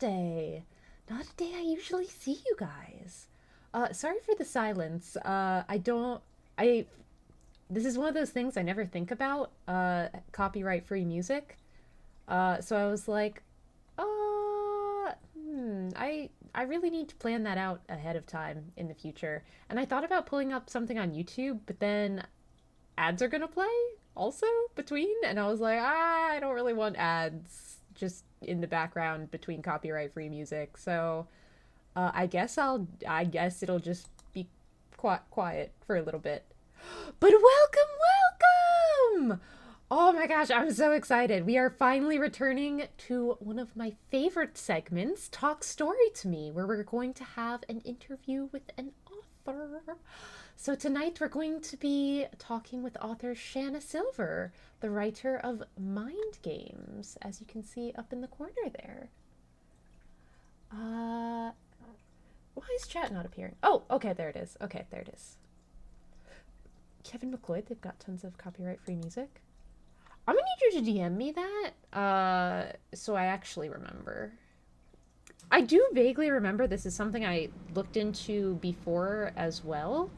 Thursday. Not a day I usually see you guys. Sorry for the silence. I don't. I. This is one of those things I never think about. Copyright free music. So I was like, I really need to plan that out ahead of time in the future. And I thought about pulling up something on YouTube, but then ads are gonna play also between, and I was like, I don't really want ads just in the background between copyright free music. So I guess it'll just be quiet for a little bit. But welcome! Oh my gosh, I'm so excited. We are finally returning to one of my favorite segments, Talk Story to Me, where we're going to have an interview with an author. So tonight we're going to be talking with author Shana Silver, the writer of Mind Games, as you can see up in the corner there. Uh, why is chat not appearing? Oh, okay, there it is. Okay, there it is. Kevin McLeod, they've got tons of copyright free music. I'm gonna need you to DM me that, so I actually remember. I do vaguely remember this is something I looked into before as well.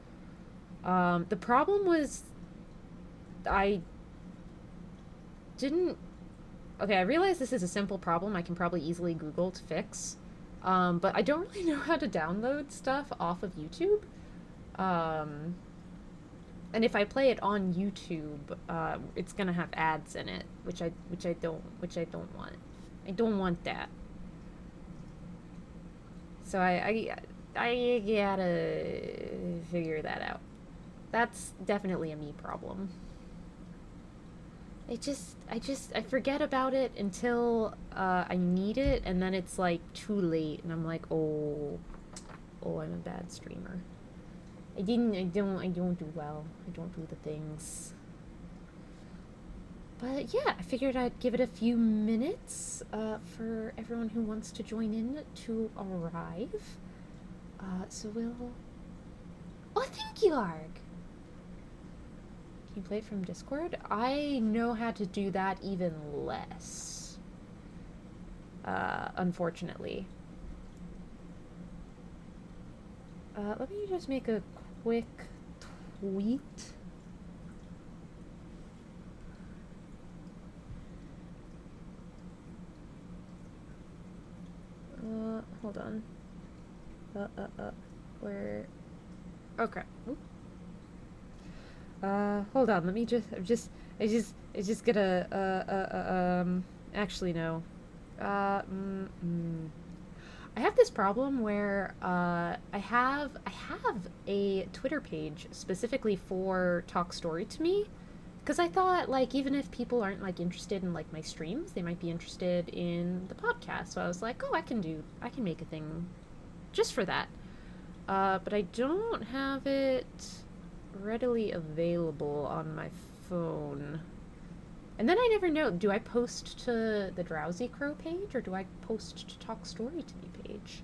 The problem was I didn't. Okay, I realize this is a simple problem I can probably easily Google to fix. But I don't really know how to download stuff off of YouTube. Um, and if I play it on YouTube, it's gonna have ads in it, which I don't want. I don't want that. So I gotta figure that out. That's definitely a me problem. I forget about it until I need it, and then it's like too late, and I'm like, oh, I'm a bad streamer. I don't do well. I don't do the things. But yeah, I figured I'd give it a few minutes for everyone who wants to join in to arrive. So we'll. Oh, thank you, Arg. Can you play it from Discord? I know how to do that even less. Unfortunately. Let me just make a quick tweet. Hold on. Where? Okay. Oop. Hold on. Let me just. I just gotta. Actually, no. Uh, mm, mm. I have this problem where I have a Twitter page specifically for Talk Story to Me, because I thought like even if people aren't like interested in like my streams, they might be interested in the podcast. So I was like, oh, I can make a thing just for that. But I don't have it readily available on my phone. And then I never know, do I post to the Drowsy Crow page or do I post to Talk Story to Me page?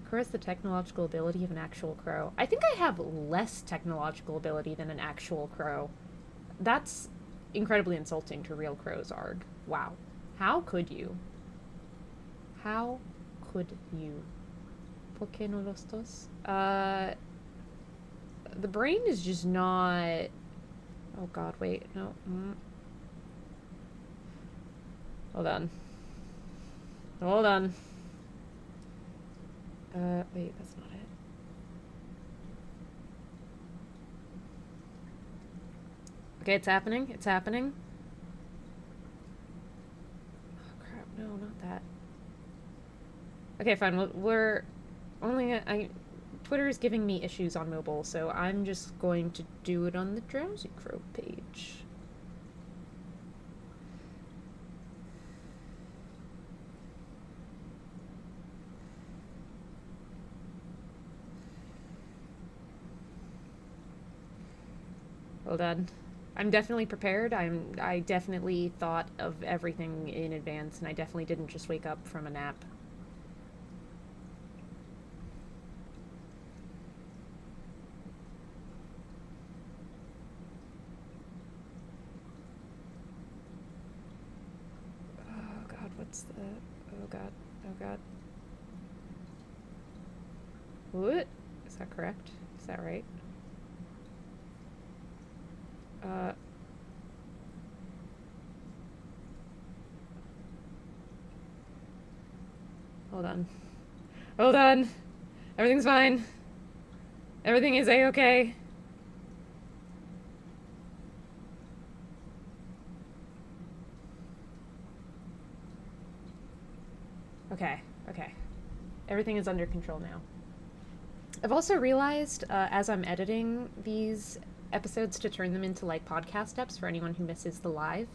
Crow has the technological ability of an actual crow. I think I have less technological ability than an actual crow. That's incredibly insulting to real crows, Arg. Wow. How could you? How could you? ¿Por qué no los dos? The brain is just not. Oh god, wait, no. Hold on. Hold on. Wait, that's not it. Okay, it's happening. It's happening. Oh crap, no, not that. Okay, fine. We're only. Twitter is giving me issues on mobile, so I'm just going to do it on the Drowsy Crow page. Hold on. I'm definitely prepared. I definitely thought of everything in advance, and I definitely didn't just wake up from a nap. Oh god, what's the Oh god. Oh god. What? Is that correct? Is that right? Uh, hold on. Hold on. Everything's fine. Everything is a-okay. Okay, okay. Everything is under control now. I've also realized as I'm editing these episodes to turn them into like podcast steps for anyone who misses the live,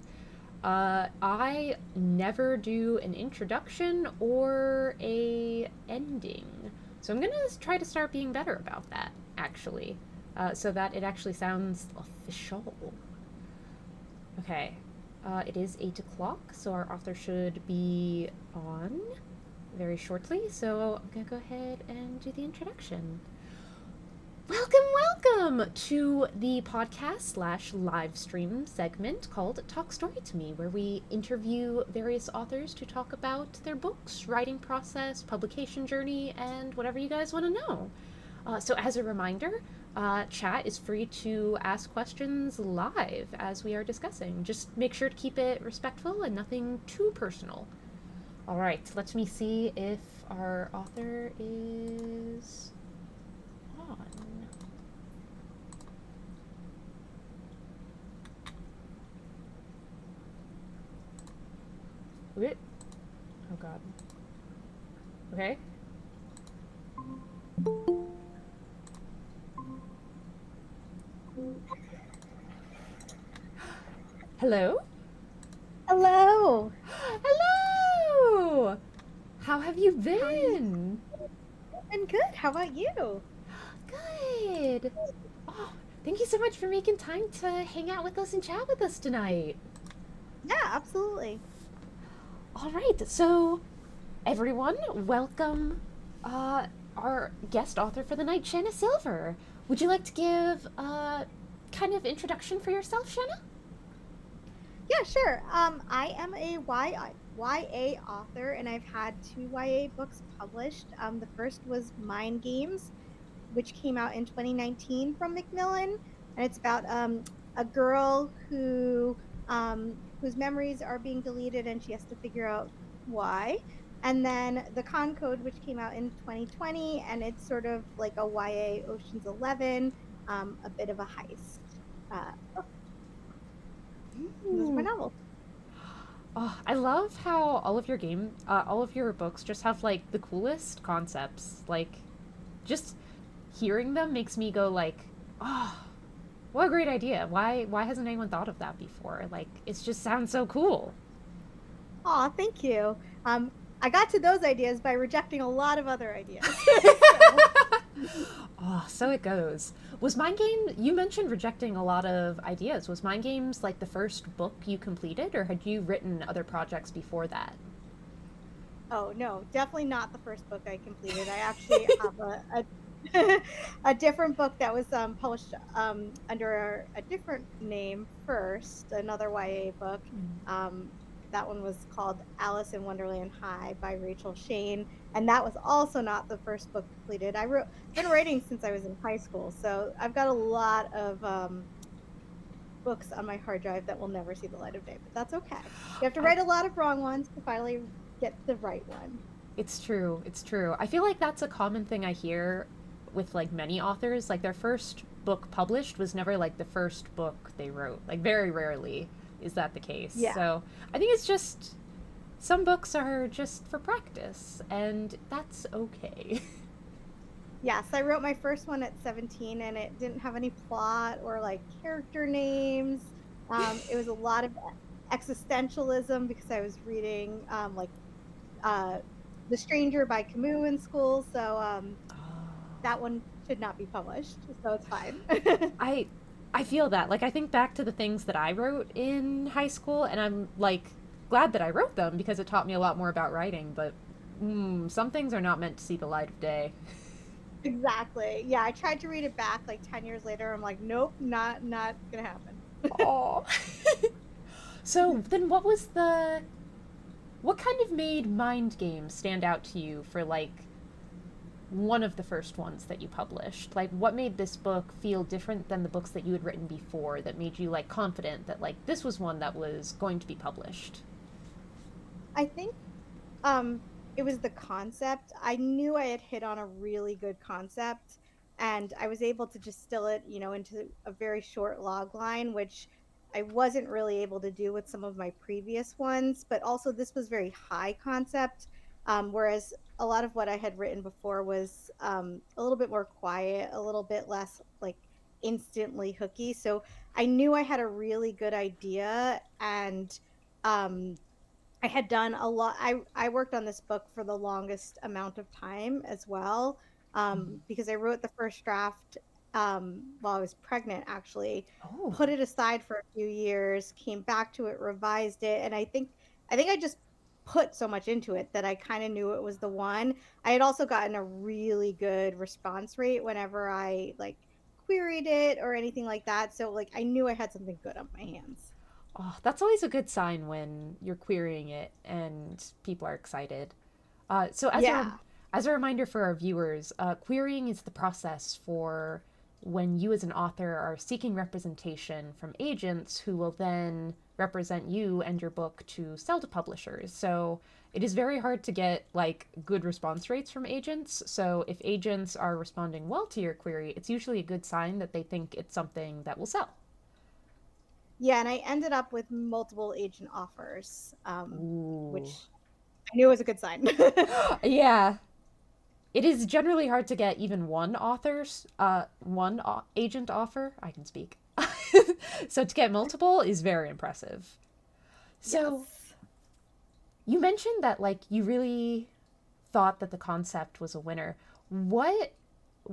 I never do an introduction or a ending. So I'm gonna try to start being better about that, actually, so that it actually sounds official. Okay, it is 8 o'clock, so our author should be on very shortly. So I'm gonna go ahead and do the introduction. Welcome, welcome to the podcast slash live stream segment called Talk Story to Me, where we interview various authors to talk about their books, writing process, publication journey, and whatever you guys want to know. So, as a reminder, chat is free to ask questions live as we are discussing. Just make sure to keep it respectful and nothing too personal. All right, let me see if our author is on. Wait. Oh god. Okay. Hello? Hello. Hello! How have you How are you? been? Been good. How about you? Good. Oh, thank you so much for making time to hang out with us and chat with us tonight. Yeah, absolutely. All right, so everyone, welcome our guest author for the night, Shana Silver. Would you like to give a kind of introduction for yourself, Shana? Yeah, sure. I am a YA author, and I've had two YA books published. The first was Mind Games, which came out in 2019 from Macmillan, and it's about a girl whose memories are being deleted, and she has to figure out why. And then The Con Code, which came out in 2020, and it's sort of like a YA Ocean's 11, a bit of a heist. Book. Those are my Ooh. novels. Oh, I love how all of your books just have like the coolest concepts. Like, just hearing them makes me go like, oh, what a great idea. Why hasn't anyone thought of that before? Like, it just sounds so cool. Aw, thank you. I got to those ideas by rejecting a lot of other ideas. So, Oh, so it goes. Was Mind Game, you mentioned rejecting a lot of ideas. Was Mind Games like the first book you completed, or had you written other projects before that? oh no, definitely not the first book I completed. I actually have a different book that was published under a different name first, another YA book. Um, that one was called Alice in Wonderland High by Rachel Shane, and that was also not the first book completed. Been writing since I was in high school, so I've got a lot of books on my hard drive that will never see the light of day, but that's okay. You have to I, write a lot of wrong ones to finally get the right one. it's true. It's true. I feel like that's a common thing I hear with like many authors. Like their first book published was never like the first book they wrote. Like very rarely is that the case. Yeah. So I think it's just some books are just for practice, and that's okay. Yes, I wrote my first one at 17 and it didn't have any plot or like character names. It was a lot of existentialism because I was reading uh, The Stranger by Camus in school. So that one should not be published. So it's fine. I I feel that. Like I think back to the things that I wrote in high school, and I'm like glad that I wrote them because it taught me a lot more about writing. But some things are not meant to see the light of day. Exactly. Yeah, I tried to read it back like 10 years later. I'm like, nope, not gonna happen. Oh. So then, what was the What kind of made Mind Games stand out to you for like one of the first ones that you published? Like, what made this book feel different than the books that you had written before that made you like confident that like this was one that was going to be published? I think Um, it was the concept. I knew I had hit on a really good concept, and I was able to distill it, into a very short log line, which I wasn't really able to do with some of my previous ones. But also, this was very high concept, whereas a lot of what I had written before was a little bit more quiet, a little bit less like instantly hooky. So I knew I had a really good idea, and um, I had done a lot. I worked on this book for the longest amount of time as well, because I wrote the first draft, while I was pregnant, actually, Oh. put it aside for a few years, came back to it, revised it, and I think I just put so much into it that I kinda knew it was the one. I had also gotten a really good response rate whenever I, like, queried it or anything like that, so, like, I knew I had something good on my hands. Oh, that's always a good sign when you're querying it and people are excited. So, Yeah. as a reminder for our viewers, querying is the process for when you, as an author, are seeking representation from agents who will then represent you and your book to sell to publishers. So, it is very hard to get like good response rates from agents. So, if agents are responding well to your query, it's usually a good sign that they think it's something that will sell. Yeah, and I ended up with multiple agent offers, Ooh. which I knew was a good sign. Yeah, it is generally hard to get even agent offer. I can speak. So to get multiple is very impressive. So Yes. you mentioned that like you really thought that the concept was a winner. What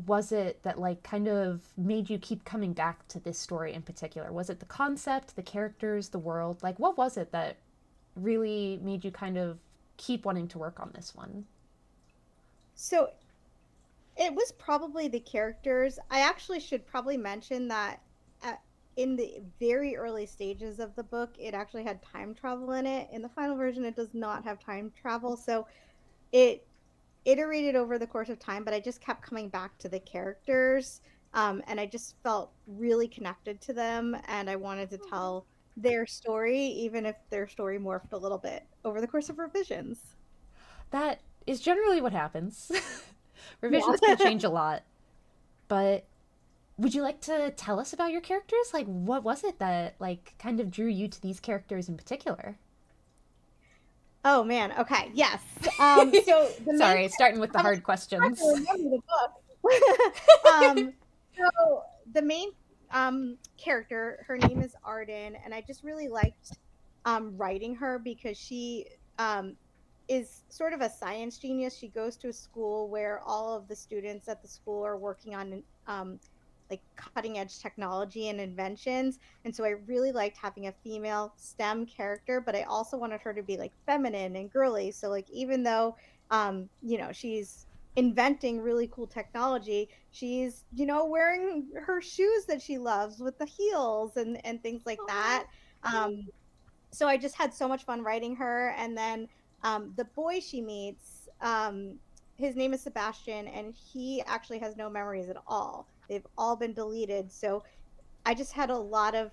was it that like kind of made you keep coming back to this story in particular? Was it the concept, the characters, the world? Like what was it that really made you kind of keep wanting to work on this one? So it was probably the characters. I actually should probably mention that at, in the very early stages of the book, it actually had time travel in it. In the final version, it does not have time travel. So it iterated over the course of time, but I just kept coming back to the characters. And I just felt really connected to them. And I wanted to tell their story, even if their story morphed a little bit over the course of revisions. That is generally what happens. Revisions can Yeah. change a lot, but would you like to tell us about your characters? Like, what was it that like kind of drew you to these characters in particular? Oh man. Okay. Yes. So the main Sorry, starting with the I was hard trying to questions. remember the book. So the main character, her name is Arden, and I just really liked writing her because she is sort of a science genius. She goes to a school where all of the students at the school are working on like cutting edge technology and inventions. And so I really liked having a female STEM character, but I also wanted her to be like feminine and girly. So like even though she's inventing really cool technology, she's, wearing her shoes that she loves with the heels and things like Aw. that. So I just had so much fun writing her. And then the boy she meets, his name is Sebastian, and he actually has no memories at all. They've all been deleted. So I just had a lot of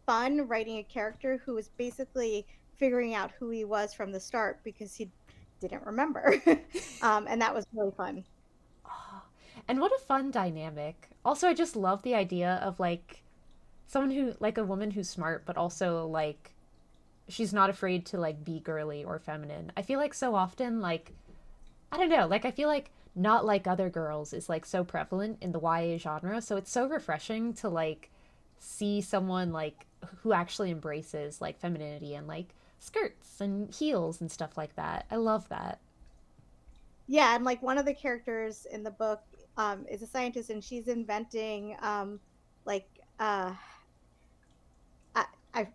fun writing a character who was basically figuring out who he was from the start because he didn't remember. And that was really fun. Aw. And what a fun dynamic. Also, I just love the idea of like someone who like a woman who's smart but also like she's not afraid to like be girly or feminine. I feel like so often like I don't know, like I feel like not like other girls is like so prevalent in the YA genre, so it's so refreshing to like see someone like who actually embraces like femininity and like skirts and heels and stuff like that. I love that. Yeah, and like one of the characters in the book is a scientist, and she's inventing like I, I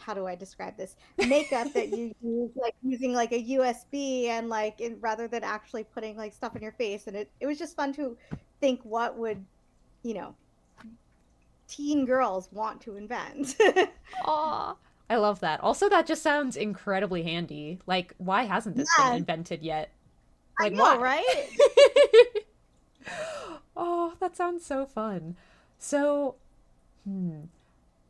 how do I describe this? Makeup that you use like using like a USB and like rather than actually putting like stuff in your face. And it was just fun to think what would, you know, teen girls want to invent. Aw. I love that. Also, that just sounds incredibly handy. Like, why hasn't this been Yes, invented yet? I Like, know, why? right? Oh, that sounds so fun. So,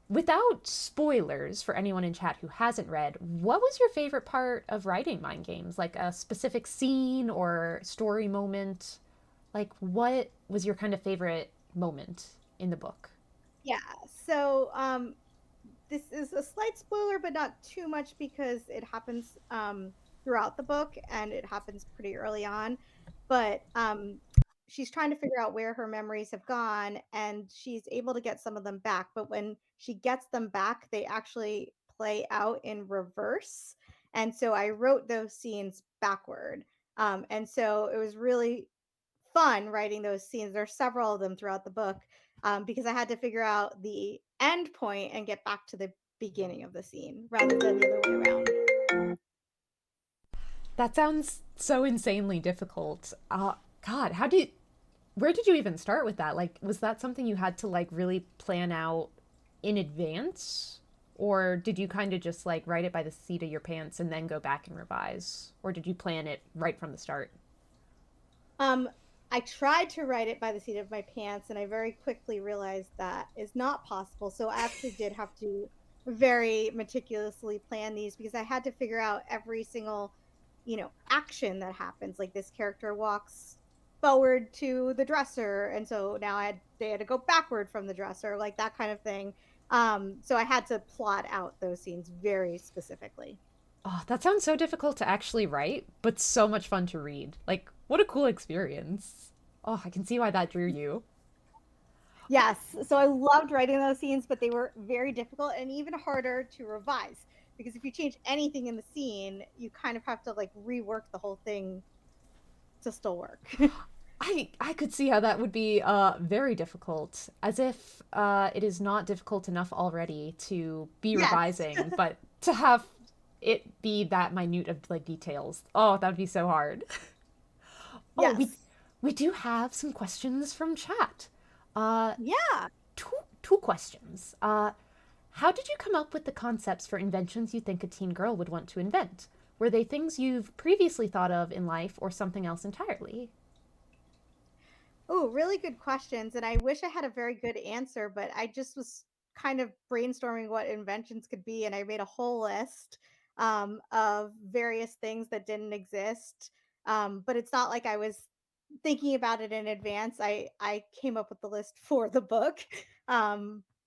without spoilers for anyone in chat who hasn't read, what was your favorite part of writing Mind Games? Like a specific scene or story moment? Like, what was your kind of favorite moment in the book? Yeah. So, this is a slight spoiler, but not too much because it happens throughout the book and it happens pretty early on. But she's trying to figure out where her memories have gone, and she's able to get some of them back. But when she gets them back, they actually play out in reverse. And so I wrote those scenes backward. And so it was really fun writing those scenes. There's several of them throughout the book because I had to figure out the end point and get back to the beginning of the scene rather than the other way around. That sounds so insanely difficult. God, how did where did you even start with that? Like, was that something you had to like really plan out in advance? Or did you kind of just like write it by the seat of your pants and then go back and revise? Or did you plan it right from the start? Um, I tried to write it by the seat of my pants, and I very quickly realized that is not possible. So I actually did have to very meticulously plan these because I had to figure out every single, action that happens. Like this character walks forward to the dresser, and so now they had to go backward from the dresser, like that kind of thing. So I had to plot out those scenes very specifically. Oh, that sounds so difficult to actually write, but so much fun to read. Like, what a cool experience. Oh, I can see why that drew you. Yes, so I loved writing those scenes, but they were very difficult and even harder to revise because if you change anything in the scene, you kind of have to like rework the whole thing to still work. I could see how that would be very difficult, as if it is not difficult enough already to be Yes. revising, but to have it be that minute of like details. Oh, that would be so hard. Oh, Yes. we do have some questions from chat. Uh, Yeah. two questions. How did you come up with the concepts for inventions you think a teen girl would want to invent? Were they things you've previously thought of in life or something else entirely? Oh, really good questions. And I wish I had a very good answer, but I just was kind of brainstorming what inventions could be. And I made a whole list of various things that didn't exist. But it's not like I was thinking about it in advance. I came up with the list for the book.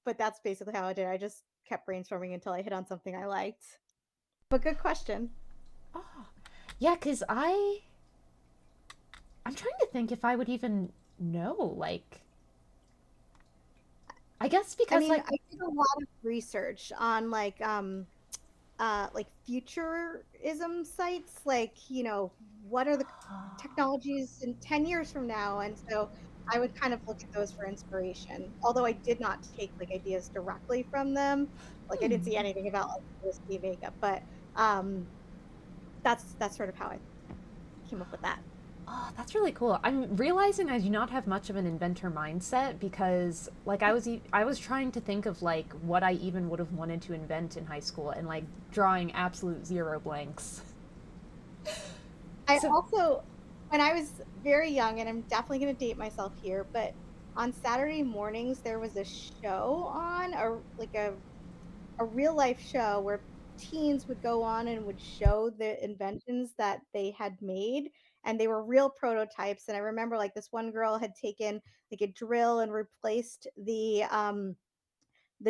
But that's basically how I did. I just kept brainstorming until I hit on something I liked. But good question. Yeah, because I'm trying to think if I would even know. Like, I guess I because mean, like I did a lot of research on like futurism sites, like, what are the technologies in 10 years from now? And so I would kind of look at those for inspiration. Although I did not take like ideas directly from them. Like I didn't see anything about like whiskey makeup, but um that's sort of how I came up with that. oh, that's really cool. I'm realizing I do not have much of an inventor mindset because like I was trying to think of like what I even would have wanted to invent in high school and like drawing absolute zero blanks. I So, also when I was very young, and I'm definitely gonna date myself here, but on Saturday mornings there was a show on, or like a real life show where teens would go on and would show the inventions that they had made, and they were real prototypes. And I remember like this one girl had taken like a drill and replaced the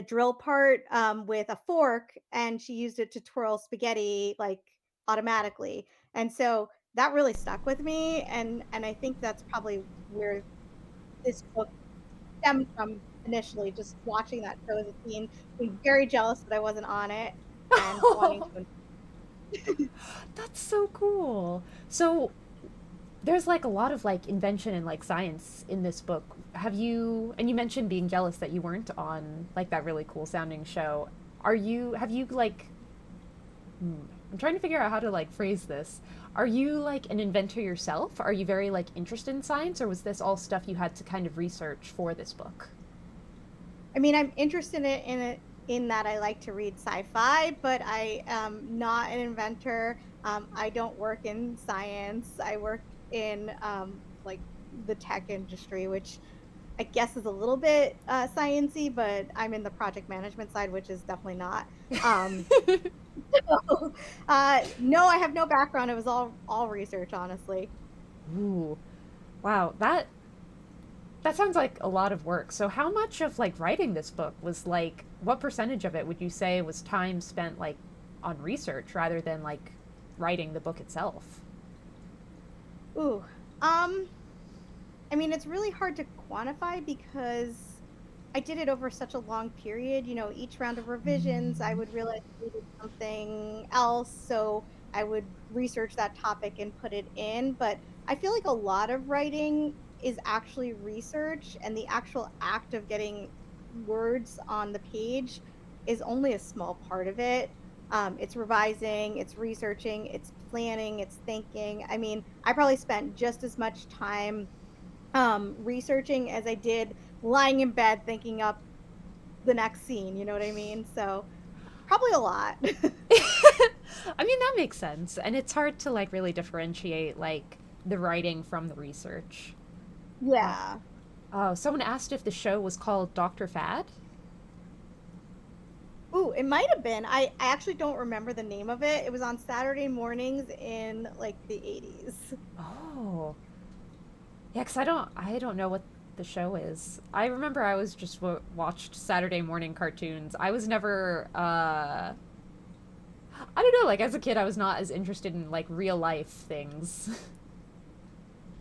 drill part with a fork, and she used it to twirl spaghetti like automatically. And so that really stuck with me, and I think that's probably where this book stemmed from initially, just watching that show as a teen, being very jealous that I wasn't on it and wanting to. that's so cool. So there's like a lot of like invention and like science in this book. Have you and you mentioned being jealous that you weren't on like that really cool sounding show. Are you have you like I'm trying to figure out how to like phrase this. Are you like an inventor yourself? Are you very like interested in science or was this all stuff you had to kind of research for this book? I mean, I'm interested in it in that I like to read sci-fi, but I am not an inventor. I don't work in science. I work in like the tech industry, which I guess is a little bit sciency, but I'm in the project management side, which is definitely not. Um, no, I have no background. It was all research, honestly. Ooh, wow, that sounds like a lot of work. So how much of like writing this book was like what percentage of it would you say was time spent like on research rather than like writing the book itself? Ooh, I mean, it's really hard to quantify because I did it over such a long period. Each round of revisions, I would realize I needed something else. So I would research that topic and put it in. But I feel like a lot of writing is actually research, and the actual act of getting words on the page is only a small part of it. It's revising, it's researching, it's planning, it's thinking. I mean, I probably spent just as much time researching as I did lying in bed thinking up the next scene, you know what I mean? So, probably a lot. I mean, that makes sense. And it's hard to like really differentiate like the writing from the research. Uh, Yeah. oh, someone asked if the show was called Dr. Fad. Ooh, it might have been. I actually don't remember the name of it. It was on Saturday mornings in, like, the '80s. Oh, yeah, because I don't know what the show is. I remember I was just watched Saturday morning cartoons. I was never I don't know, like as a kid I was not as interested in like real life things.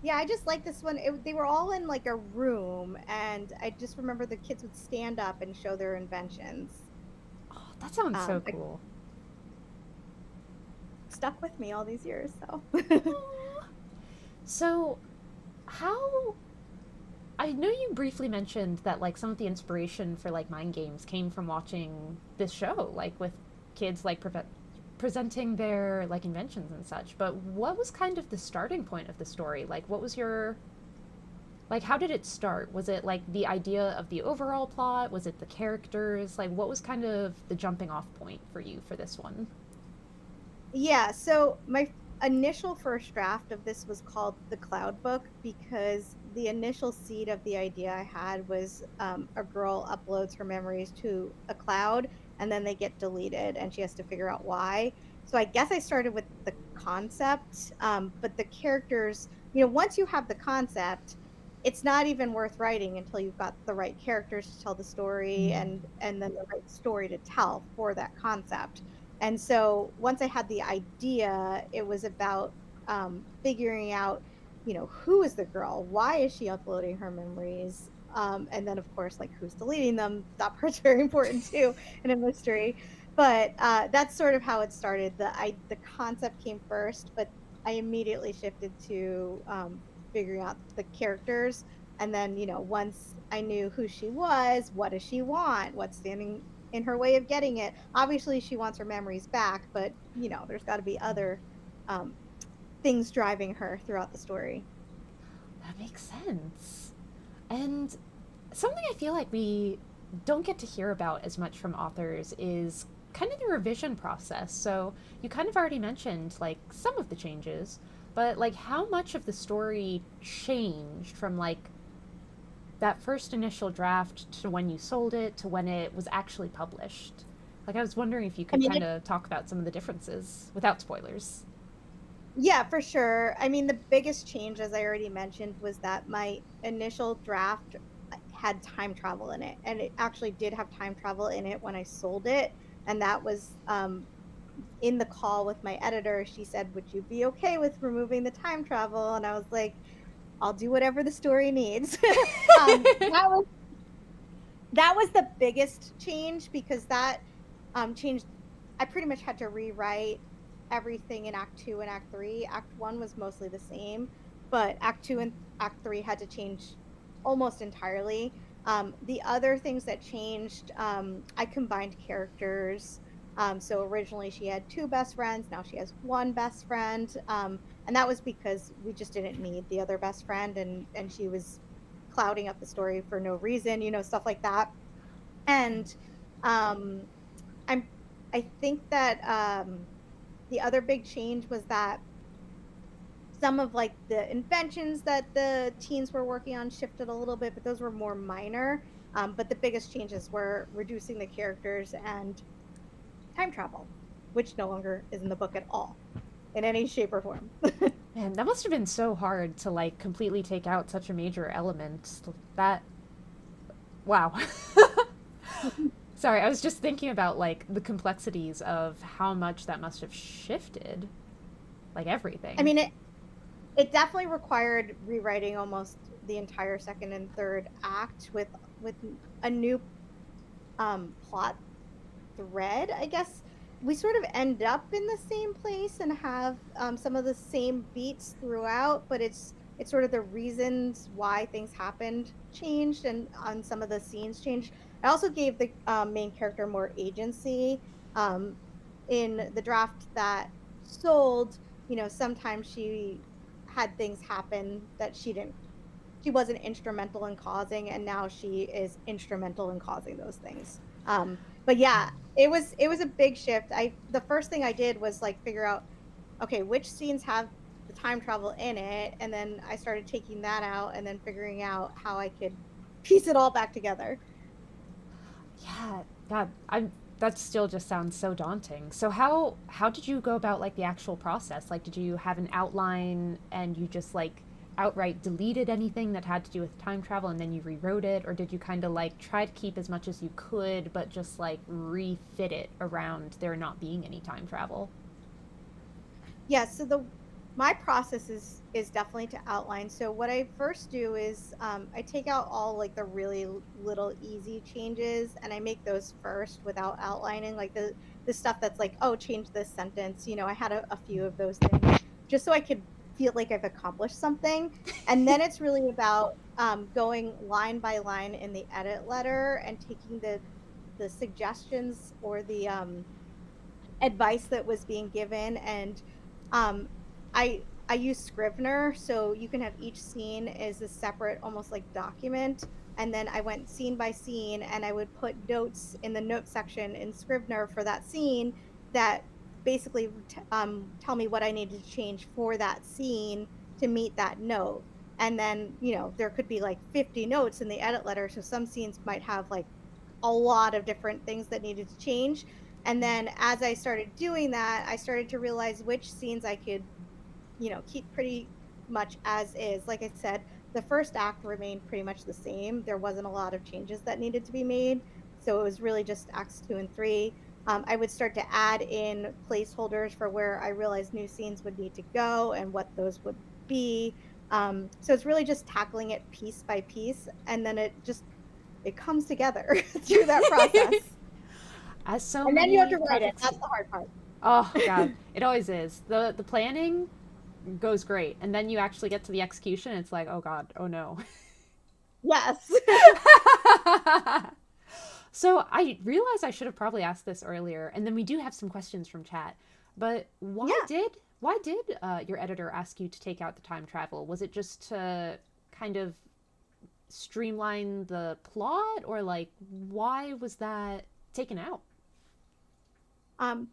Yeah, I just like this one. They were all in, like, a room, and I just remember the kids would stand up and show their inventions. Oh, that sounds so It cool. stuck with me all these years, so Aw. So, how I know you briefly mentioned that like some of the inspiration for like mind games came from watching this show, like with kids like presenting their like inventions and such. But what was kind of the starting point of the story? Like, what was your like? How did it start? Was it like the idea of the overall plot? Was it the characters? Like, what was kind of the jumping off point for you for this one? Yeah, so my initial first draft of this was called The Cloud Book because the initial seed of the idea I had was a girl uploads her memories to a cloud and then they get deleted and she has to figure out why. So I guess I started with the concept, but the characters, once you have the concept, it's not even worth writing until you've got the right characters to tell the story and then the right story to tell for that concept. And so once I had the idea, it was about figuring out, who is the girl? Why is she uploading her memories? And then, of course, like who's deleting them? That part's very important too in a mystery. But that's sort of how it started. The concept came first, but I immediately shifted to figuring out the characters. And then, once I knew who she was, what does she want? What's standing in her way of getting it. Obviously, she wants her memories back, but there's got to be other um, things driving her throughout the story. That makes sense. And something I feel like we don't get to hear about as much from authors is kind of the revision process. So you kind of already mentioned like some of the changes, but like how much of the story changed from like that first initial draft to when you sold it to when it was actually published? Like I was wondering if you I could mean, kind of talk about some of the differences without spoilers. yeah, for sure. I mean, the biggest change, as I already mentioned, was that my initial draft had time travel in it, and it actually did have time travel in it when I sold it, and that was in the call with my editor. She said, "Would you be okay with removing the time travel?" And I was like, "I'll do whatever the story needs." That was the biggest change because that changed. I pretty much had to rewrite everything in Act 2 and Act 3. Act 1 was mostly the same, but Act 2 and Act 3 had to change almost entirely. The other things that changed, I combined characters. So originally she had two best friends, now she has one best friend. And that was because we just didn't need the other best friend, and she was clouding up the story for no reason, stuff like that. And Um, I'm I think that the other big change was that some of like the inventions that the teens were working on shifted a little bit, but those were more minor. But the biggest changes were reducing the characters and time travel, which no longer is in the book at all in any shape or form. Man, that must have been so hard to like completely take out such a major element. That wow. Sorry, I was just thinking about like the complexities of how much that must have shifted, like I everything. mean, it definitely required rewriting almost the entire second and third act with a new plot thread, I guess. We sort of end up in the same place and have some of the same beats throughout, but it's sort of the reasons why things happened changed and on some of the scenes changed. I also gave the main character more agency. Um, in the draft that sold, sometimes she had things happen that she wasn't instrumental in causing, and now she is instrumental in causing those things. But yeah, it was a big shift. I The first thing I did was like figure out, okay, which scenes have the time travel in it, and then I started taking that out and then figuring out how I could piece it all back together. Yeah, God, I'm. That still just sounds so daunting. So how did you go about like the actual process? Like, did you have an outline and you just like outright deleted anything that had to do with time travel and then you rewrote it, or did you kind of like try to keep as much as you could but just like refit it around there not being any time travel? Yeah, so the my process is definitely to outline. So what I first do is I take out all like the really little easy changes and I make those first without outlining like the stuff that's like, oh, change this sentence. I had a few of those things just so I could feel like I've accomplished something. And then it's really about going line by line in the edit letter and taking the suggestions or the advice that was being given. And um I use Scrivener, so you can have each scene as a separate almost like document, and then I went scene by scene and I would put notes in the note section in Scrivener for that scene that basically tell me what I needed to change for that scene to meet that note. And then there could be like 50 notes in the edit letter, so some scenes might have like a lot of different things that needed to change. And then as I started doing that, I started to realize which scenes I could, keep pretty much as is. Like I said, the first act remained pretty much the same. There wasn't a lot of changes that needed to be made. So it was really just acts two and three. I would start to add in placeholders for where I realized new scenes would need to go and what those would be. So it's really just tackling it piece by piece. And then it comes together through that process. As so And then you have many to write it. projects That's do. the hard part. Oh God, it always is. The planning goes great, and then you actually get to the execution. It's like, oh God, oh no. Yes. So I realize I should have probably asked this earlier, and then we do have some questions from chat. But Yeah. why did your editor ask you to take out the time travel? Was it just to kind of streamline the plot, or like why was that taken out?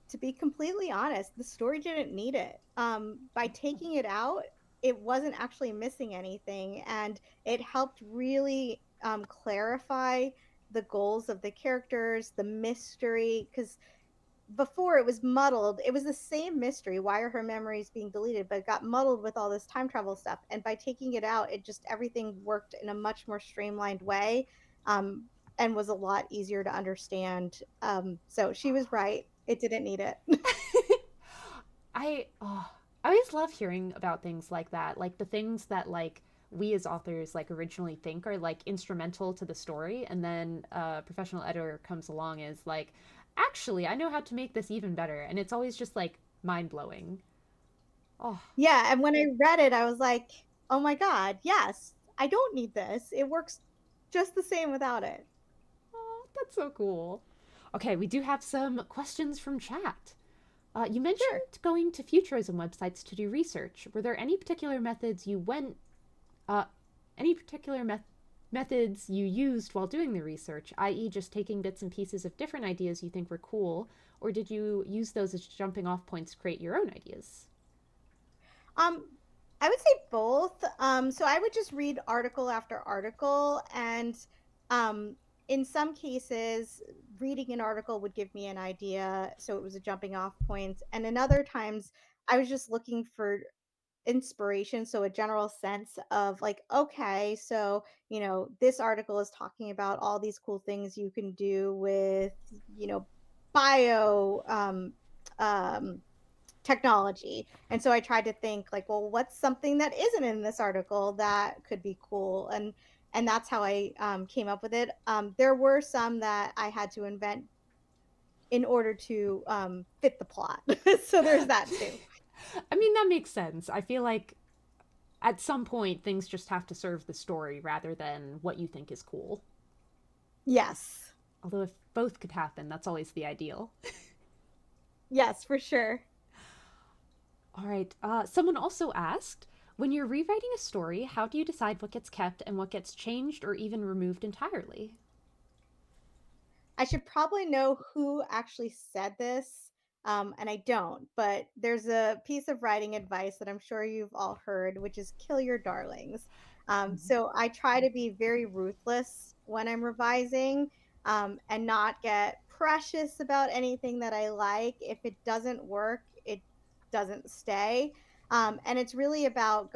To be completely honest, the story didn't need it. By taking it out, it wasn't actually missing anything, and it helped really clarify the goals of the characters, the mystery, because before it was muddled. It was the same mystery. Why are her memories being deleted? But it got muddled with all this time travel stuff. And by taking it out, it just everything worked in a much more streamlined way, um, and was a lot easier to understand. So she was right. It didn't need it. I always love hearing about things like that, like the things that like we as authors like originally think are like instrumental to the story, and then a professional editor comes along and is like, actually, I know how to make this even better, and it's always just like mind blowing. Oh, Yeah. And when I read it, I was like, oh my God, yes, I don't need this. It works just the same without it. oh, that's so cool. Okay, we do have some questions from chat. You Sure. mentioned going to futurism websites to do research. Were there any particular methods you went? Uh, any particular method? methods you used while doing the research, i.e., just taking bits and pieces of different ideas you think were cool, or did you use those as jumping off points to create your own ideas? Um, I would say both. So I would just read article after article, and um, in some cases, reading an article would give me an idea, so it was a jumping off point. And in other times, I was just looking for inspiration, so a general sense of like, okay, so this article is talking about all these cool things you can do with bio technology. And so I tried to think like, well, what's something that isn't in this article that could be cool? And that's how I came up with it. There were some that I had to invent in order to fit the plot. So there's that too. I mean, that makes sense. I feel like at some point things just have to serve the story rather than what you think is cool. Yes. Although if both could happen, that's always the ideal. Yes, for sure. All right. Someone also asked, when you're rewriting a story, how do you decide what gets kept and what gets changed or even removed entirely? I should probably know who actually said this, and I don't, but there's a piece of writing advice that I'm sure you've all heard, which is kill your darlings. So I try to be very ruthless when I'm revising, and not get precious about anything that I like. If it doesn't work, it doesn't stay. And it's really about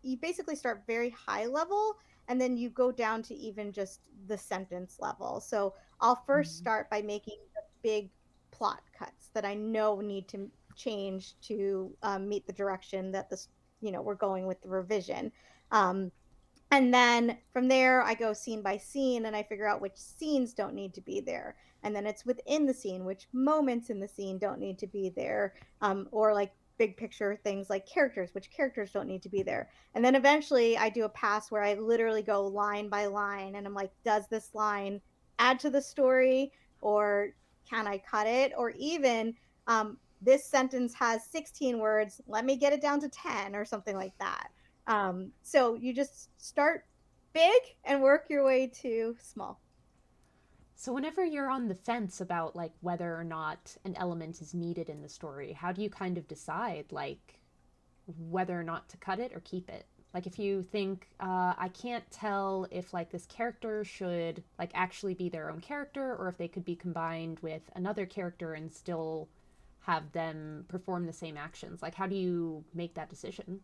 you basically start very high level and then you go down to even just the sentence level. So I'll first Mm-hmm. start by making the big plot cuts that I know need to change to meet the direction that we're going with the revision. Um, and then from there, I go scene by scene and I figure out which scenes don't need to be there. And then it's within the scene, which moments in the scene don't need to be there. Or like big picture things like characters, which characters don't need to be there. And then eventually I do a pass where I literally go line by line and I'm like, does this line add to the story or can I cut it? Or even this sentence has 16 words. Let me get it down to 10 or something like that. So you just start big and work your way to small. So whenever you're on the fence about like whether or not an element is needed in the story, how do you kind of decide like whether or not to cut it or keep it? Like if you think I can't tell if like this character should like actually be their own character or if they could be combined with another character and still have them perform the same actions. Like how do you make that decision?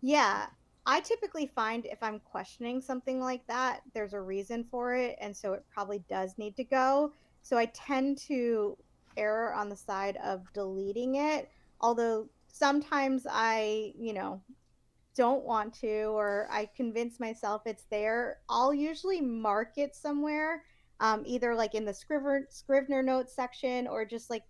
Yeah. I typically find if I'm questioning something like that, there's a reason for it. And so it probably does need to go. So I tend to err on the side of deleting it. Although sometimes I don't want to or I convince myself it's there, I'll usually mark it somewhere, either like in the Scrivener notes section or just like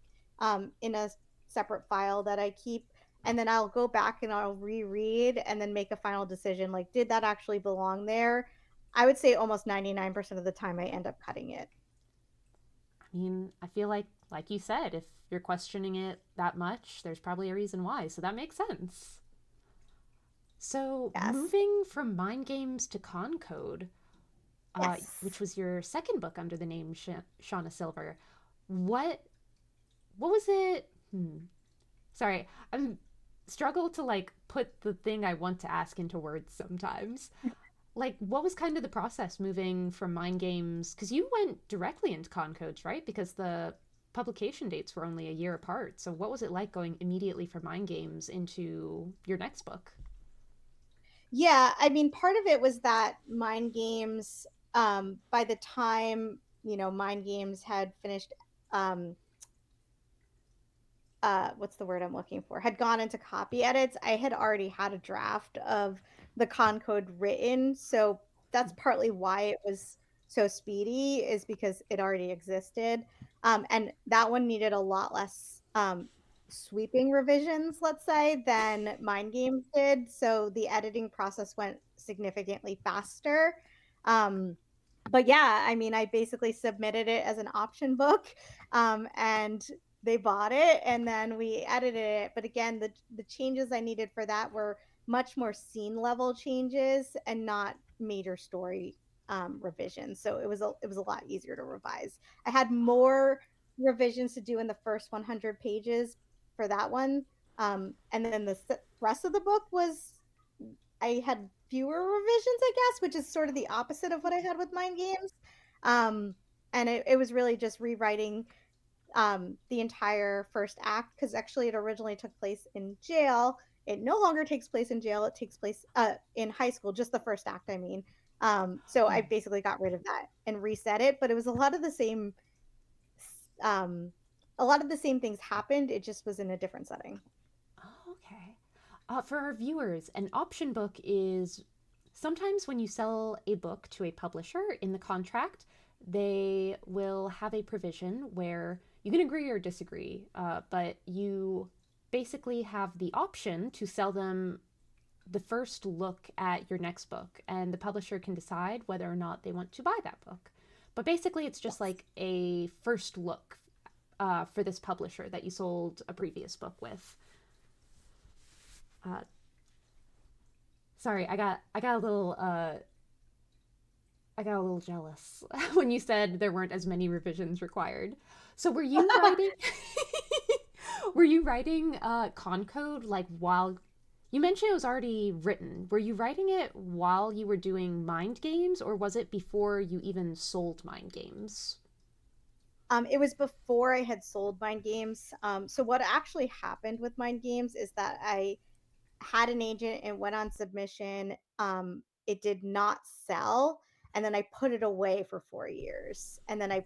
in a separate file that I keep. And then I'll go back and I'll reread and then make a final decision like, did that actually belong there? I would say almost 99% of the time I end up cutting it. I mean, I feel like you said, if you're questioning it that much, there's probably a reason why. So that makes sense. So Yes. moving from mind games to Concode, which Yes. was your second book under the name Shana Silver, what what was it? Sorry, I'm struggle to like put the thing I want to ask into words sometimes. Like, what was kind of the process moving from mind games? Because you went directly into Concodes, right? Because the publication dates were only a year apart. So, what was it like going immediately from mind games into your next book? Yeah, I mean, part of it was that Mind Games, by the time, Mind Games had finished, um, what's the word I'm looking for? Had gone into copy edits. I had already had a draft of the con code written, so that's partly why it was so speedy is because it already existed. And that one needed a lot less sweeping revisions, let's say, than Mind Games did. So the editing process went significantly faster. Um, but yeah, I mean, I basically submitted it as an option book, and they bought it, and then we edited it. But again, the changes I needed for that were much more scene level changes and not major story revisions. So it was a lot easier to revise. I had more revisions to do in the first 100 pages for that one, and then rest of the book was I had fewer revisions, I guess, which is sort of the opposite of what I had with Mind Games. Um, and it was really just rewriting the entire first act because actually it originally took place in jail. It no longer takes place in jail. It takes place in high school, just the first act, I mean. So I basically got rid of that and reset it, but it was um, a lot of the same things happened. It just was in a different setting. Oh, okay. For our viewers, an option book is sometimes when you sell a book to a publisher in the contract, they will have a provision where you can agree or disagree, but you basically have the option to sell them the first look at your next book, and the publisher can decide whether or not they want to buy that book. But basically, it's just Yes. like a first look for this publisher that you sold a previous book with. Uh, Sorry, I got a little jealous when you said there weren't as many revisions required. So were you writing were you writing Concode like while you mentioned it was already written? Were you writing it while you were doing Mind Games, or was it before you even sold Mind Games? It was before I had sold Mind Games. So what actually happened with Mind Games is that I had an agent and went on submission. It did not sell, and then I put it away for 4 years. And then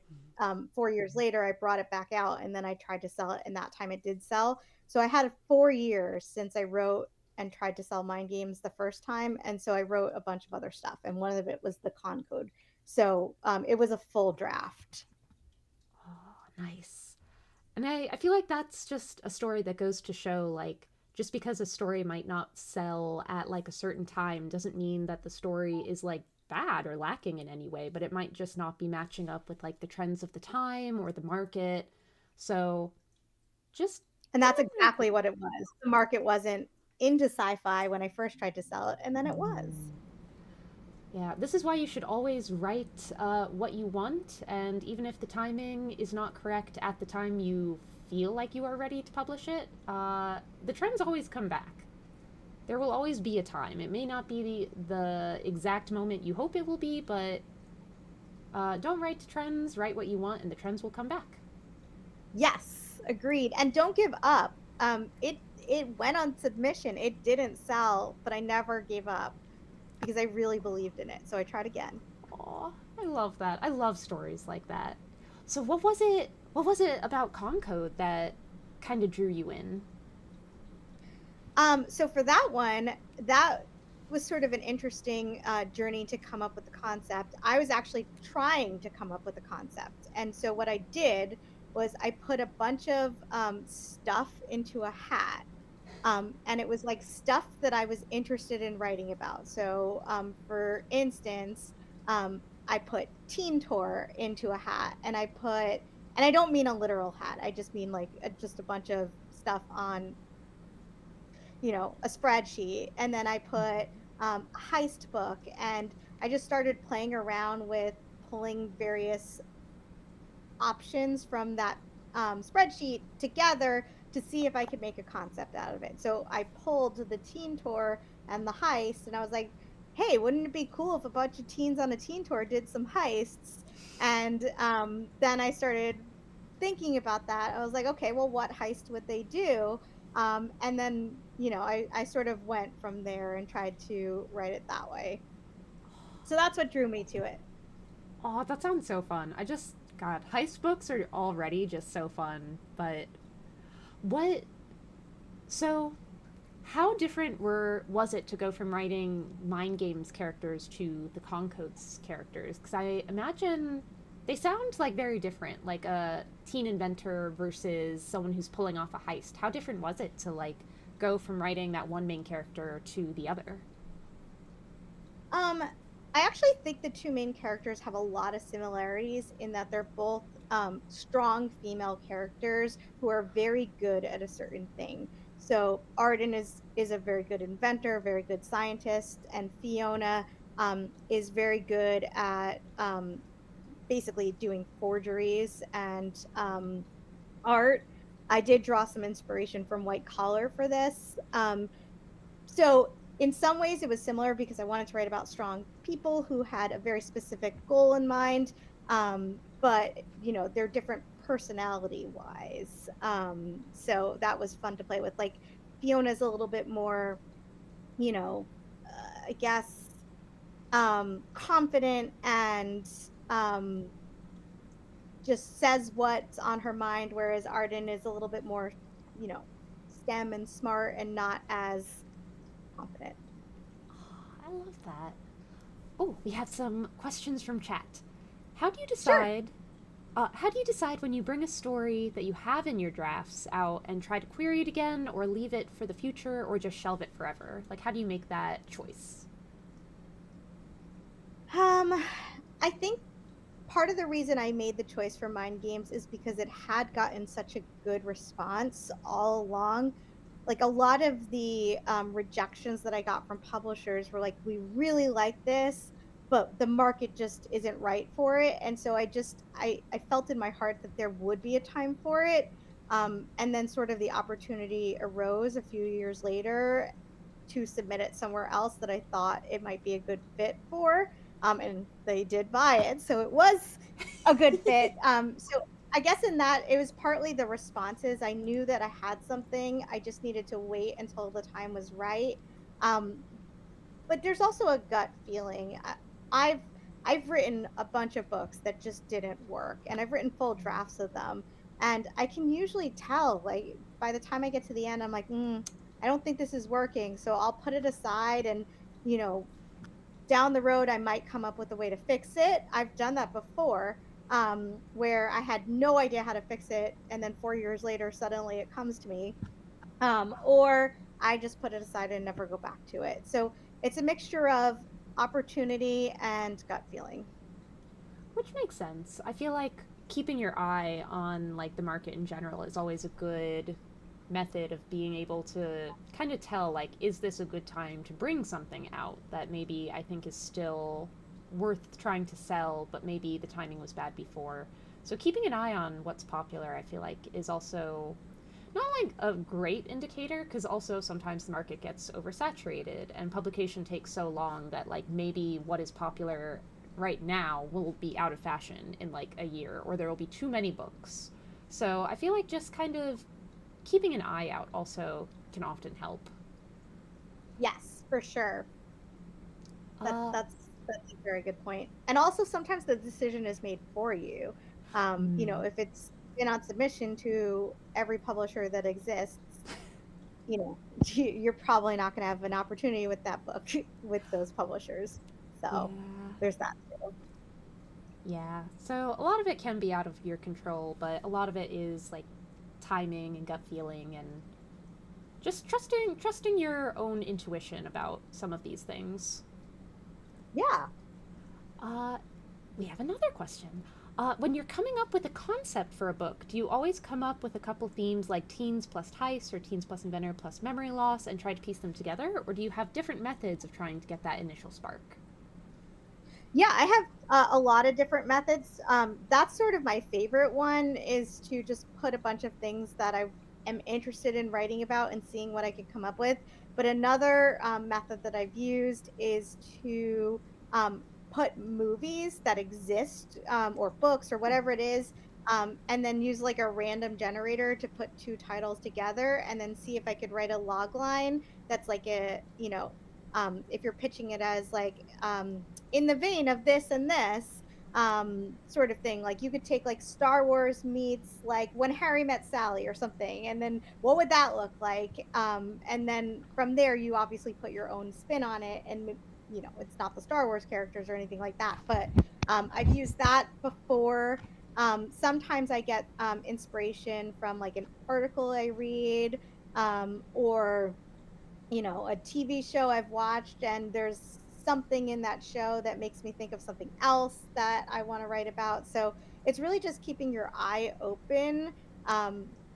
4 years later, I brought it back out, and then I tried to sell it, and that time it did sell. So I had 4 years since I wrote and tried to sell Mind Games the first time, and so I wrote a bunch of other stuff, and one of it was the con code. So it was a full draft. Oh, nice. And I feel like that's just a story that goes to show like just because a story might not sell at like a certain time doesn't mean that the story is like bad or lacking in any way, but it might just not be matching up with like the trends of the time or the market. So just And that's don't make exactly what it was. The market wasn't into sci-fi when I first tried to sell it, and then it was. Yeah, this is why you should always write what you want, and even if the timing is not correct at the time you feel like you are ready to publish it, the trends always come back. There will always be a time. It may not be the exact moment you hope it will be, but don't write to trends, write what you want, and the trends will come back. Yes, agreed. And don't give up. It went on submission. It didn't sell, but I never gave up because I really believed in it. So I tried again. Aw, I love that. I love stories like that. So what was it? What was it about Concode that kind of drew you in? So for that one, that was sort of an interesting journey to come up with the concept. I was actually trying to come up with a concept, and so what I did was I put a bunch of stuff into a hat. And it was like stuff that I was interested in writing about. So, for instance, I put Teen Tour into a hat, and I don't mean a literal hat. I just mean like just a bunch of stuff on, a spreadsheet. And then I put a heist book, and I just started playing around with pulling various options from that spreadsheet together to see if I could make a concept out of it. So I pulled the teen tour and the heist, and I was like, hey, wouldn't it be cool if a bunch of teens on a teen tour did some heists? And then I started thinking about that. I was like, okay, well, what heist would they do? And then, I sort of went from there and tried to write it that way. So that's what drew me to it. Oh, that sounds so fun. God, heist books are already just so fun. But what? So, how different was it to go from writing Mind Games characters to the Concodes characters? Because I imagine they sound like very different, like a teen inventor versus someone who's pulling off a heist. How different was it to like go from writing that one main character to the other? Um, I actually think the two main characters have a lot of similarities in that they're both strong female characters who are very good at a certain thing. So Arden is a very good inventor, very good scientist, and Fiona is very good at basically doing forgeries and art. I did draw some inspiration from White Collar for this. So in some ways it was similar because I wanted to write about strong people who had a very specific goal in mind. But they're different personality wise. So that was fun to play with. Like Fiona's a little bit more, you know, I guess confident and just says what's on her mind, whereas Arden is a little bit more, you know, STEM and smart and not as confident. I love that. Oh, we have some questions from chat. How do you Sure. decide? How do you decide when you bring a story that you have in your drafts out and try to query it again, or leave it for the future, or just shelve it forever? Like, how do you make that choice? Um, I think part of the reason I made the choice for Mind Games is because it had gotten such a good response all along. Like a lot of the rejections that I got from publishers were like, "We really like this, but the market just isn't right for it." And so I felt in my heart that there would be a time for it. And then sort of the opportunity arose a few years later to submit it somewhere else that I thought it might be a good fit for. And they did buy it. So it was a good fit. So I guess in that it was partly the responses. I knew that I had something. I just needed to wait until the time was right. Um, but there's also a gut feeling. I've I've written a bunch of books that just didn't work, and I've written full drafts of them, and I can usually tell. Like by the time I get to the end, I'm like, I don't think this is working, so I'll put it aside, and you know, down the road, I might come up with a way to fix it. I've done that before, where I had no idea how to fix it, and then 4 years later, suddenly it comes to me, or I just put it aside and never go back to it. So it's a mixture of opportunity and gut feeling. Which makes sense. I feel like keeping your eye on like the market in general is always a good method of being able to kind of tell like is this a good time to bring something out that maybe I think is still worth trying to sell but maybe the timing was bad before. So keeping an eye on what's popular I feel like is also not like a great indicator because also sometimes the market gets oversaturated and publication takes so long that like maybe what is popular right now will be out of fashion in like a year or there will be too many books. So I feel like just kind of keeping an eye out also can often help. Yes, for sure. That Uh, that's a very good point. And also sometimes the decision is made for you. mm, If it's been on submission to every publisher that exists, you know, you're probably not going to have an opportunity with that book with those publishers. So yeah, there's that too. yeah. So a lot of it can be out of your control, but a lot of it is like timing and gut feeling and just trusting your own intuition about some of these things. Yeah. Uh, we have another question. When you're coming up with a concept for a book, do you always come up with a couple themes like teens plus heist or teens plus inventor plus memory loss and try to piece them together? Or do you have different methods of trying to get that initial spark? Yeah, I have a lot of different methods. That's sort of my favorite one is to just put a bunch of things that I am interested in writing about and seeing what I can come up with. But another method that I've used is to put movies that exist or books or whatever it is, and then use like a random generator to put two titles together and then see if I could write a log line that's like if you're pitching it as like, in the vein of this and this sort of thing, like you could take like Star Wars meets like When Harry Met Sally or something, and then what would that look like, and then from there you obviously put your own spin on it, and it's not the Star Wars characters or anything like that, but I've used that before. Sometimes I get inspiration from like an article I read, or a TV show I've watched, and there's something in that show that makes me think of something else that I want to write about. So it's really just keeping your eye open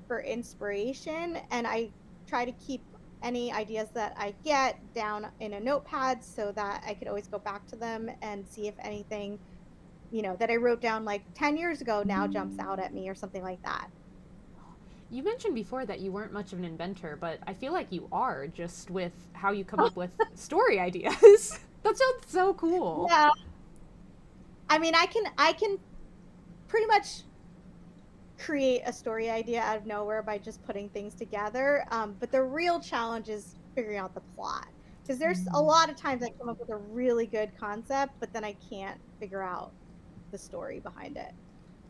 for inspiration. And I try to keep any ideas that I get down in a notepad so that I could always go back to them and see if anything, that I wrote down like 10 years ago now jumps out at me or something like that. You mentioned before that you weren't much of an inventor, but I feel like you are just with how you come up with story ideas. That sounds so cool. Yeah. I mean, I can pretty much create a story idea out of nowhere by just putting things together. But the real challenge is figuring out the plot. Because there's a lot of times I come up with a really good concept, but then I can't figure out the story behind it.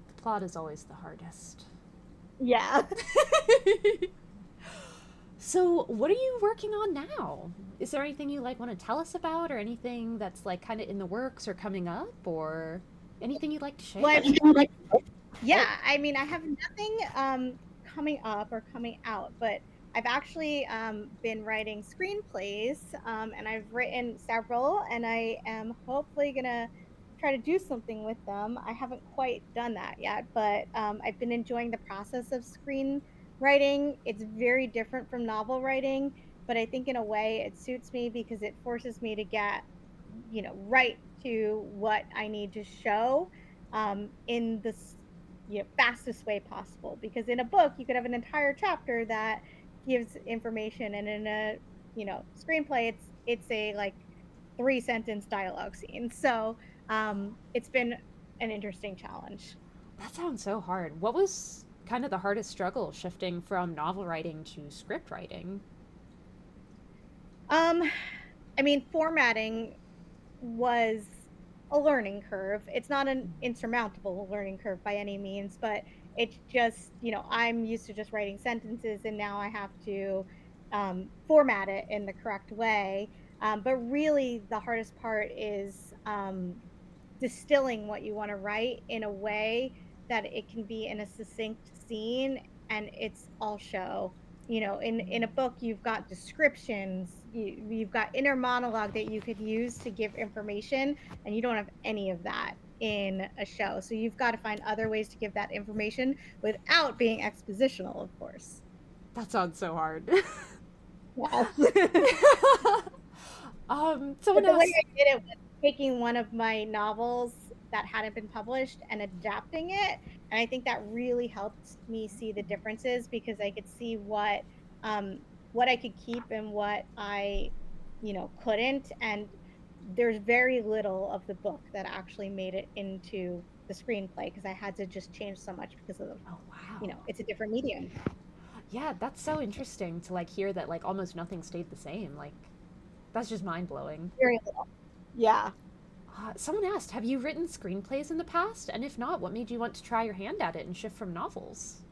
The plot is always the hardest. Yeah. So, what are you working on now? Is there anything you like want to tell us about, or anything that's like kind of in the works or coming up, or anything you'd like to Well, share? yeah, I mean, I have nothing coming up or coming out, but I've actually been writing screenplays, and I've written several, and I am hopefully gonna try to do something with them. I haven't quite done that yet, but I've been enjoying the process of screenwriting. It's very different from novel writing, but I think in a way it suits me because it forces me to get, right to what I need to show in the fastest way possible. Because in a book, you could have an entire chapter that gives information, and in a screenplay, it's a like 3 sentence dialogue scene. So it's been an interesting challenge. That sounds so hard. What was kind of the hardest struggle shifting from novel writing to script writing? Um, I mean, formatting was a learning curve. It's not an insurmountable learning curve by any means, but it's just, I'm used to just writing sentences and now I have to format it in the correct way. But really, the hardest part is distilling what you want to write in a way that it can be in a succinct scene and it's all show. In a book, you've got descriptions, you've got inner monologue that you could use to give information, and you don't have any of that in a show. So you've got to find other ways to give that information without being expositional, of course. That sounds so hard. Yes. Someone But the way asked. I did it was taking one of my novels that hadn't been published and adapting it, and I think that really helped me see the differences because I could see what I could keep and what I, couldn't, and there's very little of the book that actually made it into the screenplay because I had to just change so much because of, Oh wow. it's a different medium. Yeah, that's so interesting to like hear that like almost nothing stayed the same. Like that's just mind blowing. Very little. Yeah. Someone asked, have you written screenplays in the past? And if not, what made you want to try your hand at it and shift from novels?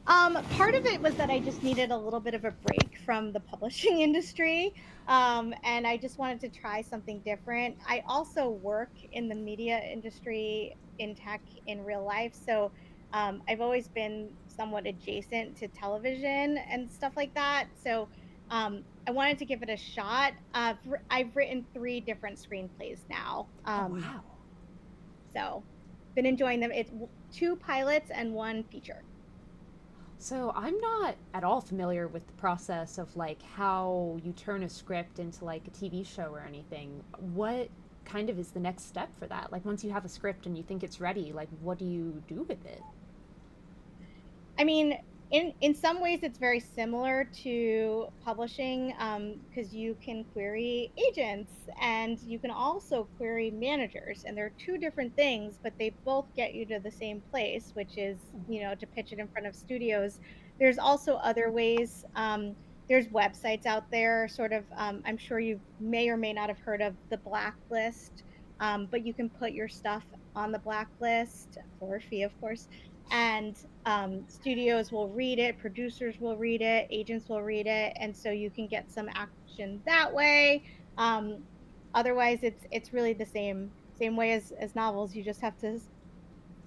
Part of it was that I just needed a little bit of a break from the publishing industry. And I just wanted to try something different. I also work in the media industry in tech in real life. So I've always been somewhat adjacent to television and stuff like that. So I wanted to give it a shot. I've written 3 different screenplays now. Oh wow. So been enjoying them. It's 2 pilots and 1 feature. So I'm not at all familiar with the process of like how you turn a script into like a TV show or anything. What kind of is the next step for that? Like once you have a script and you think it's ready, like what do you do with it? I mean, in some ways, it's very similar to publishing because you can query agents and you can also query managers, and they're 2 different things, but they both get you to the same place, which is to pitch it in front of studios. There's also other ways. There's websites out there, sort of. I'm sure you may or may not have heard of the Blacklist, but you can put your stuff on the blacklist for a fee, of course, and studios will read it, producers will read it, agents will read it, and so you can get some action that way. Um, otherwise it's really the same way as novels. You just have to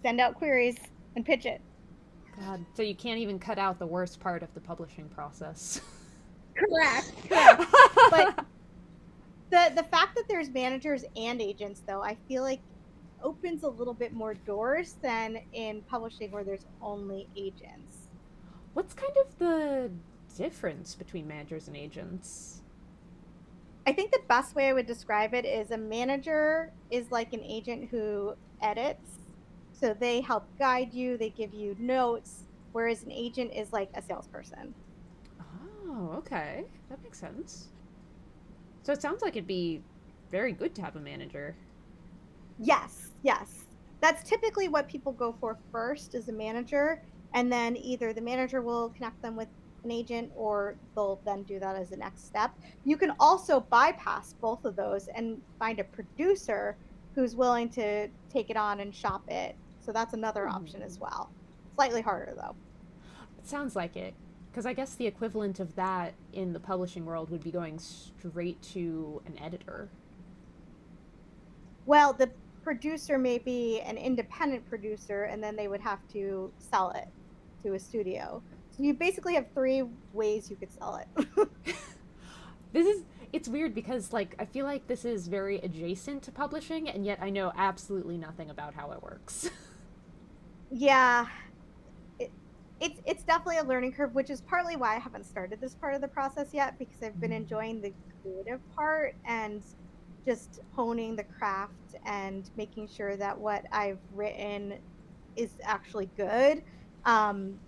send out queries and pitch it. God, so you can't even cut out the worst part of the publishing process. Correct. But the fact that there's managers and agents, though, I feel like opens a little bit more doors than in publishing where there's only agents. What's kind of the difference between managers and agents? I think the best way I would describe it is a manager is like an agent who edits. So they help guide you, they give you notes, whereas an agent is like a salesperson. Oh, okay. That makes sense. So it sounds like it'd be very good to have a manager. Yes, yes. That's typically what people go for first is a manager, and then either the manager will connect them with an agent or they'll then do that as the next step. You can also bypass both of those and find a producer who's willing to take it on and shop it. So that's another option as Hmm. well. Slightly harder though. It sounds like it. Because I guess the equivalent of that in the publishing world would be going straight to an editor. Well, the producer may be an independent producer and then they would have to sell it to a studio. So you basically have three ways you could sell it. This is. It's weird because, like, I feel like this is very adjacent to publishing, and yet I know absolutely nothing about how it works. Yeah, it, it's definitely a learning curve, which is partly why I haven't started this part of the process yet because I've been enjoying the creative part and just honing the craft and making sure that what I've written is actually good. Um,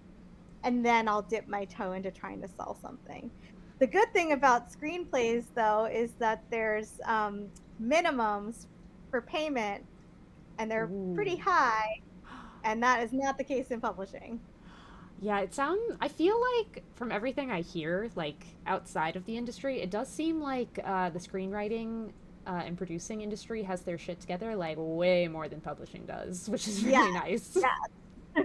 and then I'll dip my toe into trying to sell something. The good thing about screenplays, though, is that there's minimums for payment, and they're Ooh. pretty high, and that is not the case in publishing. Yeah, it sounds. I feel like from everything I hear, like outside of the industry, it does seem like the screenwriting and producing industry has their shit together, like way more than publishing does, which is Yeah, really nice. yeah,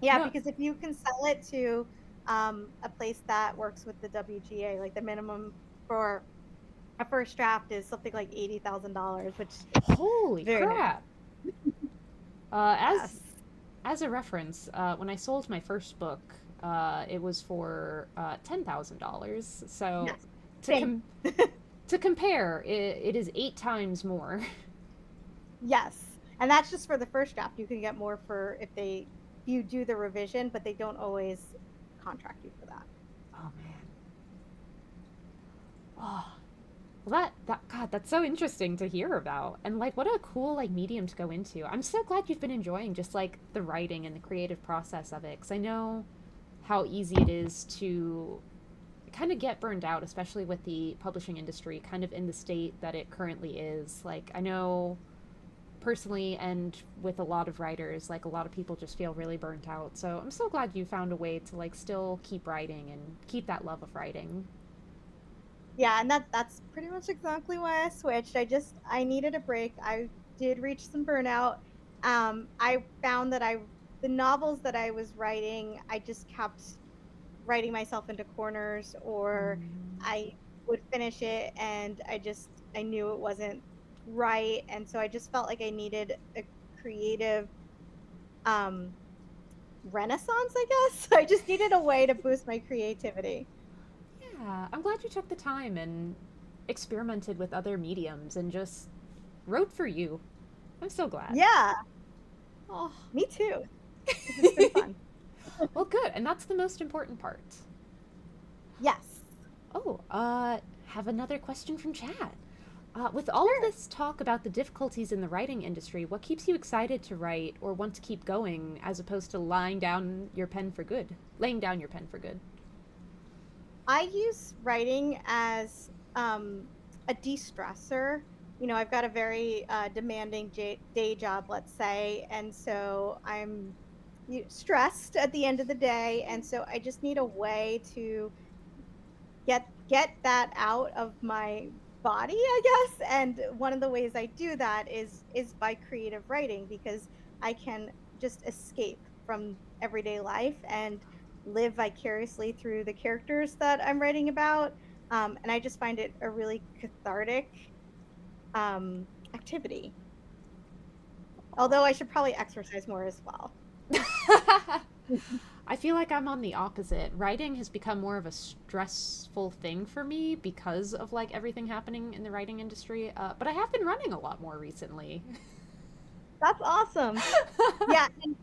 yeah. No. Because if you can sell it to a place that works with the WGA, like the minimum for a first draft is something like $80,000, which is Holy very nice. crap! Uh, as Yes. as a reference, when I sold my first book, it was for $10,000. So Yes. to Same. com- to compare, it is 8 times more. Yes, and that's just for the first draft. You can get more for if you do the revision, but they don't always contract you for that. Oh man. Oh, well, that God, that's so interesting to hear about, and like, what a cool like medium to go into. I'm so glad you've been enjoying just like the writing and the creative process of it, because I know how easy it is to kind of get burned out, especially with the publishing industry kind of in the state that it currently is. Like, I know personally, and with a lot of writers, like a lot of people just feel really burnt out. So I'm so glad you found a way to like still keep writing and keep that love of writing. Yeah, and that's pretty much exactly why I switched. I needed a break. I did reach some burnout. I found that I the novels that I was writing, I just kept writing myself into corners or Mm. I would finish it and I knew it wasn't right and so I just felt like I needed a creative um renaissance, I guess. I just needed a way to boost my creativity. Yeah, I'm glad you took the time and experimented with other mediums and just wrote for you. I'm so glad. Yeah, Oh. me too. This has been fun. Well, good. And that's the most important part. Yes. Oh, have another question from Chad. With all of Sure. this talk about the difficulties in the writing industry, what keeps you excited to write or want to keep going as opposed to lying down your pen for good? Laying down your pen for good. I use writing as a de-stressor. You know, I've got a very demanding day job, let's say, and so I'm stressed at the end of the day, and so I just need a way to get that out of my body, I guess. And one of the ways I do that is by creative writing because I can just escape from everyday life and live vicariously through the characters that I'm writing about. And I just find it a really cathartic activity. Although I should probably exercise more as well. I feel like I'm on the opposite. Writing has become more of a stressful thing for me because of like everything happening in the writing industry. But I have been running a lot more recently. That's awesome. Yeah, and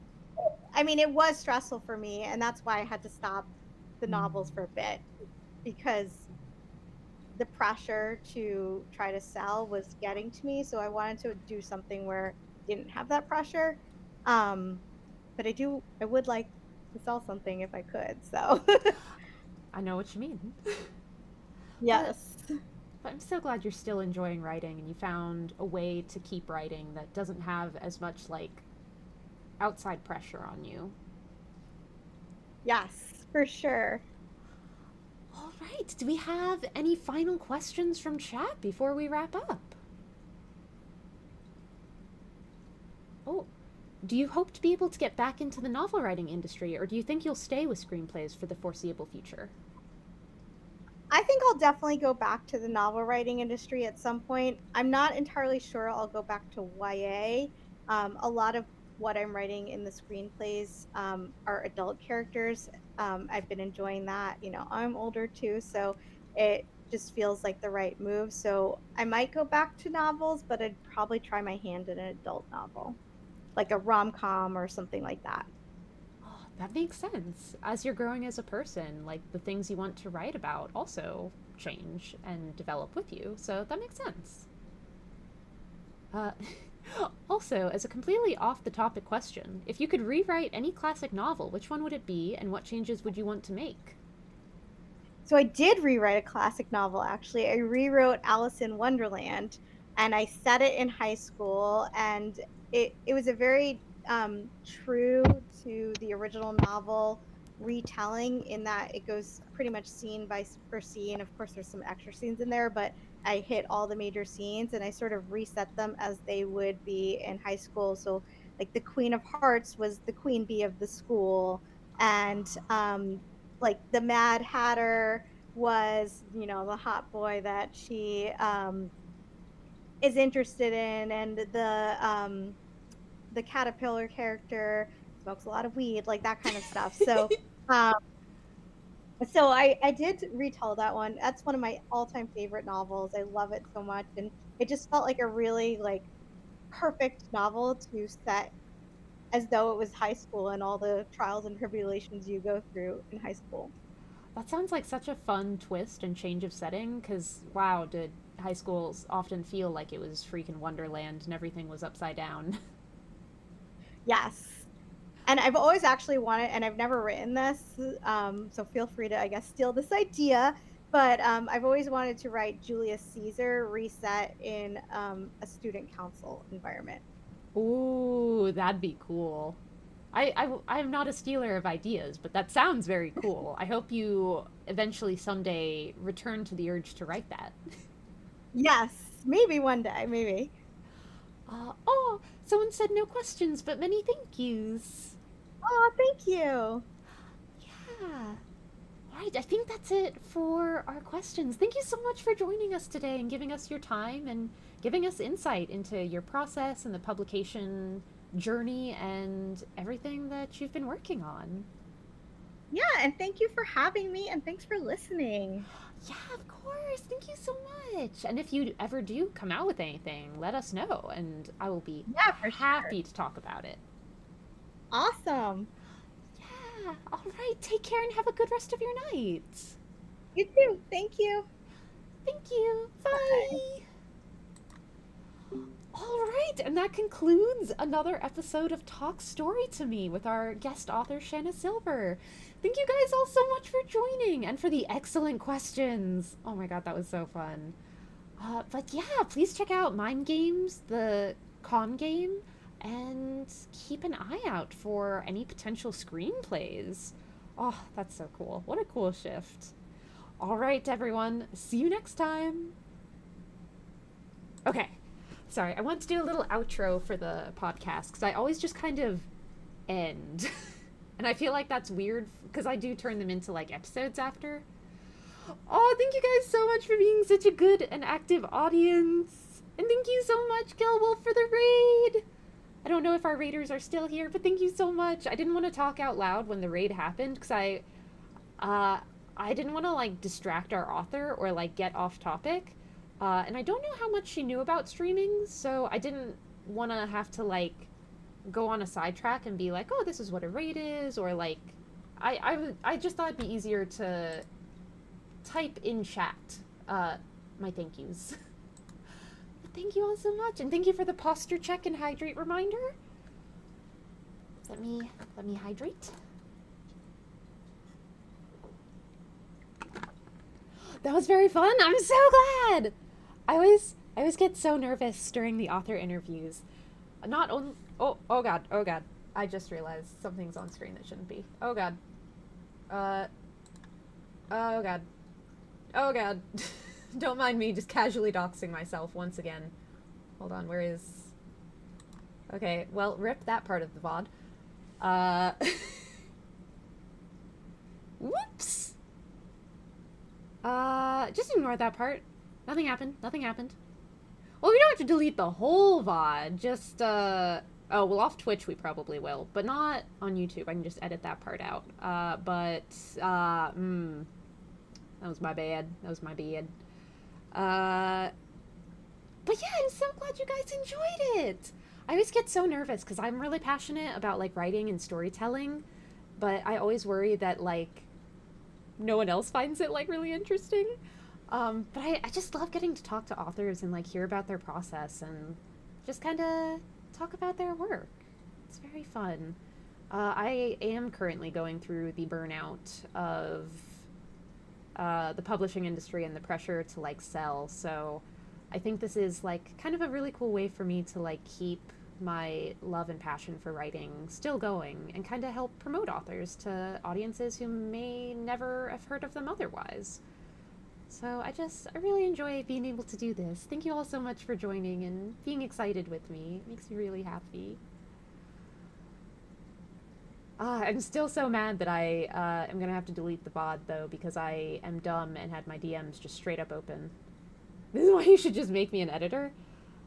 I mean, it was stressful for me, and that's why I had to stop the novels for a bit because the pressure to try to sell was getting to me. So I wanted to do something where I didn't have that pressure. Um, but I would like to sell something if I could. So I know what you mean. but yes. But I'm so glad you're still enjoying writing and you found a way to keep writing that doesn't have as much like outside pressure on you. Yes, for sure. All right, do we have any final questions from chat before we wrap up? Oh, do you hope to be able to get back into the novel writing industry, or do you think you'll stay with screenplays for the foreseeable future? I think I'll definitely go back to the novel writing industry at some point. I'm not entirely sure I'll go back to YA. A lot of what I'm writing in the screenplays are adult characters. I've been enjoying that. I'm older too, so it just feels like the right move. So I might go back to novels, but I'd probably try my hand at an adult novel, like a rom com or something like that. Oh, that makes sense. As you're growing as a person, like the things you want to write about also change and develop with you, so that makes sense. Uh, Also, as a completely off the topic question, if you could rewrite any classic novel, which one would it be and what changes would you want to make? So I did rewrite a classic novel, actually. I rewrote Alice in Wonderland, and I set it in high school, and it was a very, true to the original novel retelling in that it goes pretty much scene by s for scene. Of course, there's some extra scenes in there, but I hit all the major scenes, and I sort of reset them as they would be in high school. So, like, the Queen of Hearts was the queen bee of the school, and, like the Mad Hatter was, the hot boy that she is interested in, and the caterpillar character smokes a lot of weed, like that kind of stuff. Um, so I did retell that one. That's one of my all-time favorite novels. I love it so much, and it just felt like a really like perfect novel to set as though it was high school and all the trials and tribulations you go through in high school. That sounds like such a fun twist and change of setting, because wow, did high schools often feel like it was freaking Wonderland and everything was upside down. Yes. And I've always actually wanted, and I've never written this, so feel free to, I guess, steal this idea. But I've always wanted to write Julius Caesar reset in a student council environment. Ooh, that'd be cool. I'm not a stealer of ideas, but that sounds very cool. I hope you eventually someday return to the urge to write that. Yes, maybe one day, maybe. Oh, someone said no questions, but many thank yous. Oh, thank you. Yeah. All right, I think that's it for our questions. Thank you so much for joining us today and giving us your time and giving us insight into your process and the publication journey and everything that you've been working on. Yeah, and thank you for having me, and thanks for listening. Yeah, of course. Thank you so much. And if you ever do come out with anything, let us know, and I will be Yeah, for sure. happy to talk about it. Awesome. Yeah. All right. Take care and have a good rest of your night. You too. Thank you. Thank you. Bye. Bye. All right, and that concludes another episode of Talk Story to Me with our guest author, Shana Silver. Thank you guys all so much for joining and for the excellent questions. Oh my god, that was so fun. But yeah, please check out Mind Games, the con game, and keep an eye out for any potential screenplays. Oh, that's so cool. What a cool shift. All right, everyone. See you next time. Okay. Sorry, I want to do a little outro for the podcast because I always just kind of end. And I feel like that's weird because I do turn them into like episodes after. Oh, thank you guys so much for being such a good and active audience. And thank you so much, Kel Wolf, for the raid. I don't know if our raiders are still here, but thank you so much. I didn't want to talk out loud when the raid happened because uh, I didn't want to like distract our author or like get off topic. And I don't know how much she knew about streaming, so I didn't want to have to like go on a sidetrack and be like, oh, this is what a raid is, or like, I just thought it'd be easier to type in chat my thank yous. Thank you all so much, and thank you for the posture check and hydrate reminder. Let me hydrate. That was very fun. I'm so glad. I always get so nervous during the author interviews. Not only oh god. I just realized something's on screen that shouldn't be. Oh god. Uh oh god. Oh god. Don't mind me just casually doxing myself once again. Hold on, where is... Okay, well, rip that part of the VOD. Uh... Whoops! Just ignore that part. Nothing happened. Nothing happened. Well, we don't have to delete the whole VOD. Just, Oh, well, off Twitch we probably will. But not on YouTube. I can just edit that part out. That was my bad. That was my bad. But yeah, I'm so glad you guys enjoyed it. I always get so nervous because I'm really passionate about like writing and storytelling, but I always worry that like no one else finds it like really interesting. But I just love getting to talk to authors and like hear about their process and just kind of talk about their work. It's very fun. I am currently going through the burnout of the publishing industry and the pressure to like sell. So I think this is like kind of a really cool way for me to like keep my love and passion for writing still going and kind of help promote authors to audiences who may never have heard of them otherwise. So I really enjoy being able to do this. Thank you all so much for joining and being excited with me. It makes me really happy. I'm still so mad that I am gonna have to delete the VOD though because I am dumb and had my DMs just straight up open. This is why you should just make me an editor.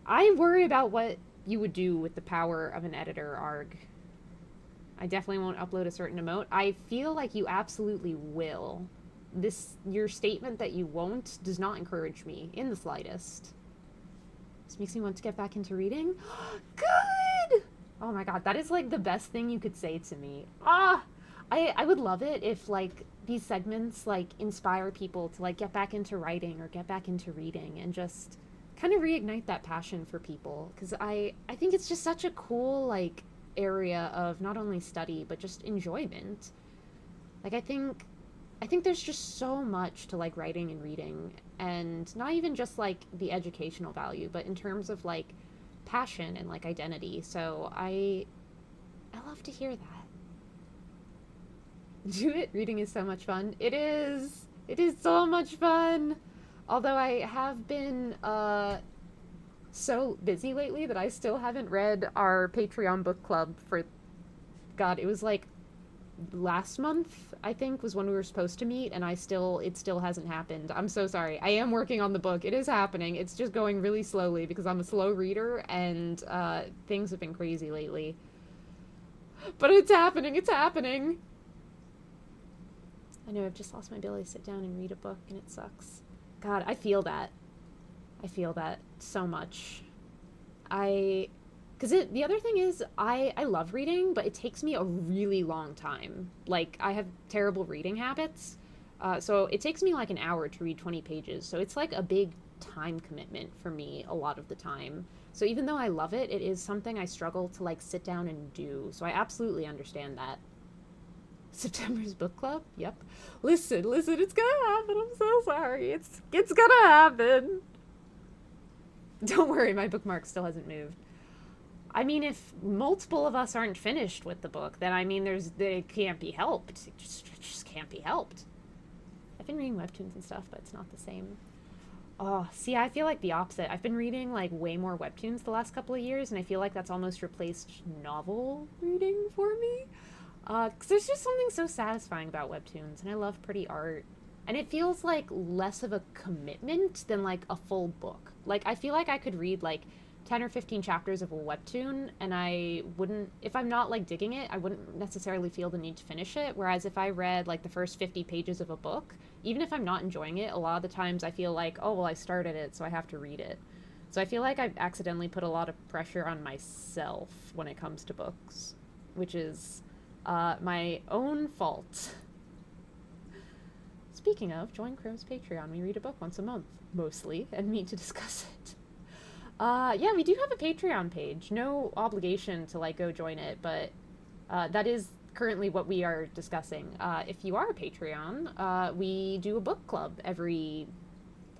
I worry about what you would do with the power of an editor, Arg. I definitely won't upload a certain emote. I feel like you absolutely will. Your statement that you won't does not encourage me in the slightest. This makes me want to get back into reading. Good! Oh my god, that is like the best thing you could say to me. I would love it if like these segments like inspire people to like get back into writing or get back into reading and just kind of reignite that passion for people because I think it's just such a cool like area of not only study but just enjoyment. Like I think there's just so much to like writing and reading and not even just like the educational value but in terms of like passion and like identity. So I love to hear that. Do it. Reading is so much fun. It is. It is so much fun. Although I have been so busy lately that I still haven't read our Patreon book club for God, it was like last month, I think, was when we were supposed to meet, and it still hasn't happened. I'm so sorry. I am working on the book. It is happening. It's just going really slowly because I'm a slow reader and things have been crazy lately. But it's happening. It's happening. I know I've just lost my ability to sit down and read a book, and it sucks. God, I feel that. I feel that so much. Because the other thing is, I love reading, but it takes me a really long time. Like, I have terrible reading habits, so it takes me like an hour to read 20 pages. So it's like a big time commitment for me a lot of the time. So even though I love it, it is something I struggle to like sit down and do. So I absolutely understand that. September's book club? Yep. Listen, it's gonna happen. I'm so sorry. It's gonna happen. Don't worry, my bookmark still hasn't moved. I mean, if multiple of us aren't finished with the book, then I mean, it can't be helped. It just can't be helped. I've been reading webtoons and stuff, but it's not the same. Oh, see, I feel like the opposite. I've been reading like way more webtoons the last couple of years, and I feel like that's almost replaced novel reading for me. Because there's just something so satisfying about webtoons, and I love pretty art. And it feels like less of a commitment than like a full book. Like, I feel like I could read like 10 or 15 chapters of a webtoon, and I wouldn't, if I'm not like digging it, I wouldn't necessarily feel the need to finish it. Whereas if I read like the first 50 pages of a book, even if I'm not enjoying it, a lot of the times I feel like, oh, well, I started it, so I have to read it. So I feel like I've accidentally put a lot of pressure on myself when it comes to books, which is My own fault. Speaking of, join Crow's Patreon. We read a book once a month, mostly, and meet to discuss it. Yeah, we do have a Patreon page. No obligation to like go join it, but that is currently what we are discussing. If you are a Patreon, we do a book club every.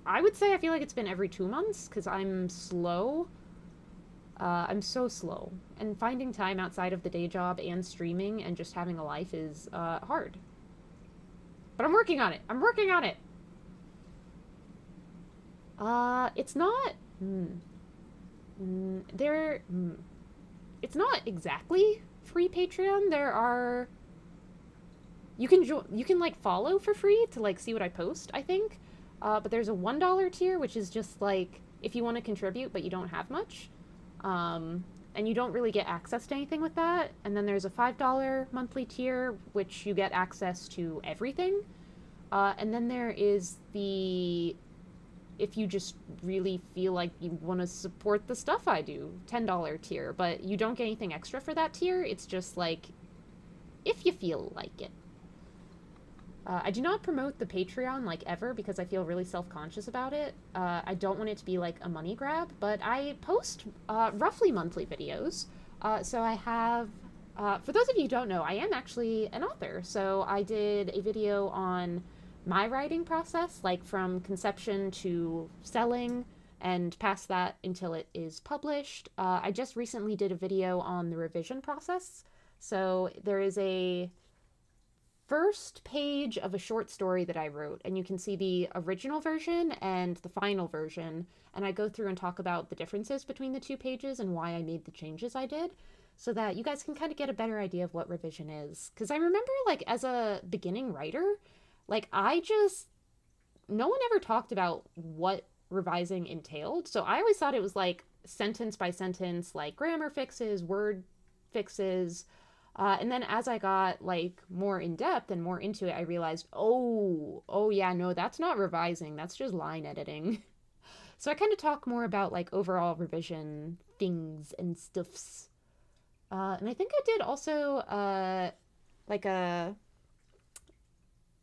I would say I feel like it's been every 2 months because I'm slow. I'm so slow, and finding time outside of the day job and streaming and just having a life is hard. But I'm working on it. I'm working on it. It's not. There. It's not exactly free Patreon. There are. You can like follow for free to like see what I post. I think, but there's a $1 tier, which is just like if you want to contribute but you don't have much, and you don't really get access to anything with that. And then there's a $5 monthly tier, which you get access to everything. And then there is the if you just really feel like you want to support the stuff I do, $10 tier, but you don't get anything extra for that tier. It's just like if you feel like it. I do not promote the Patreon like ever because I feel really self conscious about it. I don't want it to be like a money grab, but I post roughly monthly videos. So I have, for those of you who don't know, I am actually an author. So I did a video on my writing process, like from conception to selling and past that until it is published. I just recently did a video on the revision process. So there is a first page of a short story that I wrote, and you can see the original version and the final version. And I go through and talk about the differences between the two pages and why I made the changes I did, so that you guys can kind of get a better idea of what revision is. Because I remember, like, as a beginning writer, like, no one ever talked about what revising entailed. So I always thought it was like sentence by sentence, like grammar fixes, word fixes, and then as I got like more in depth and more into it, I realized, oh yeah, no, that's not revising. That's just line editing. So I kind of talk more about like overall revision things and stuffs. And I think I did also like a.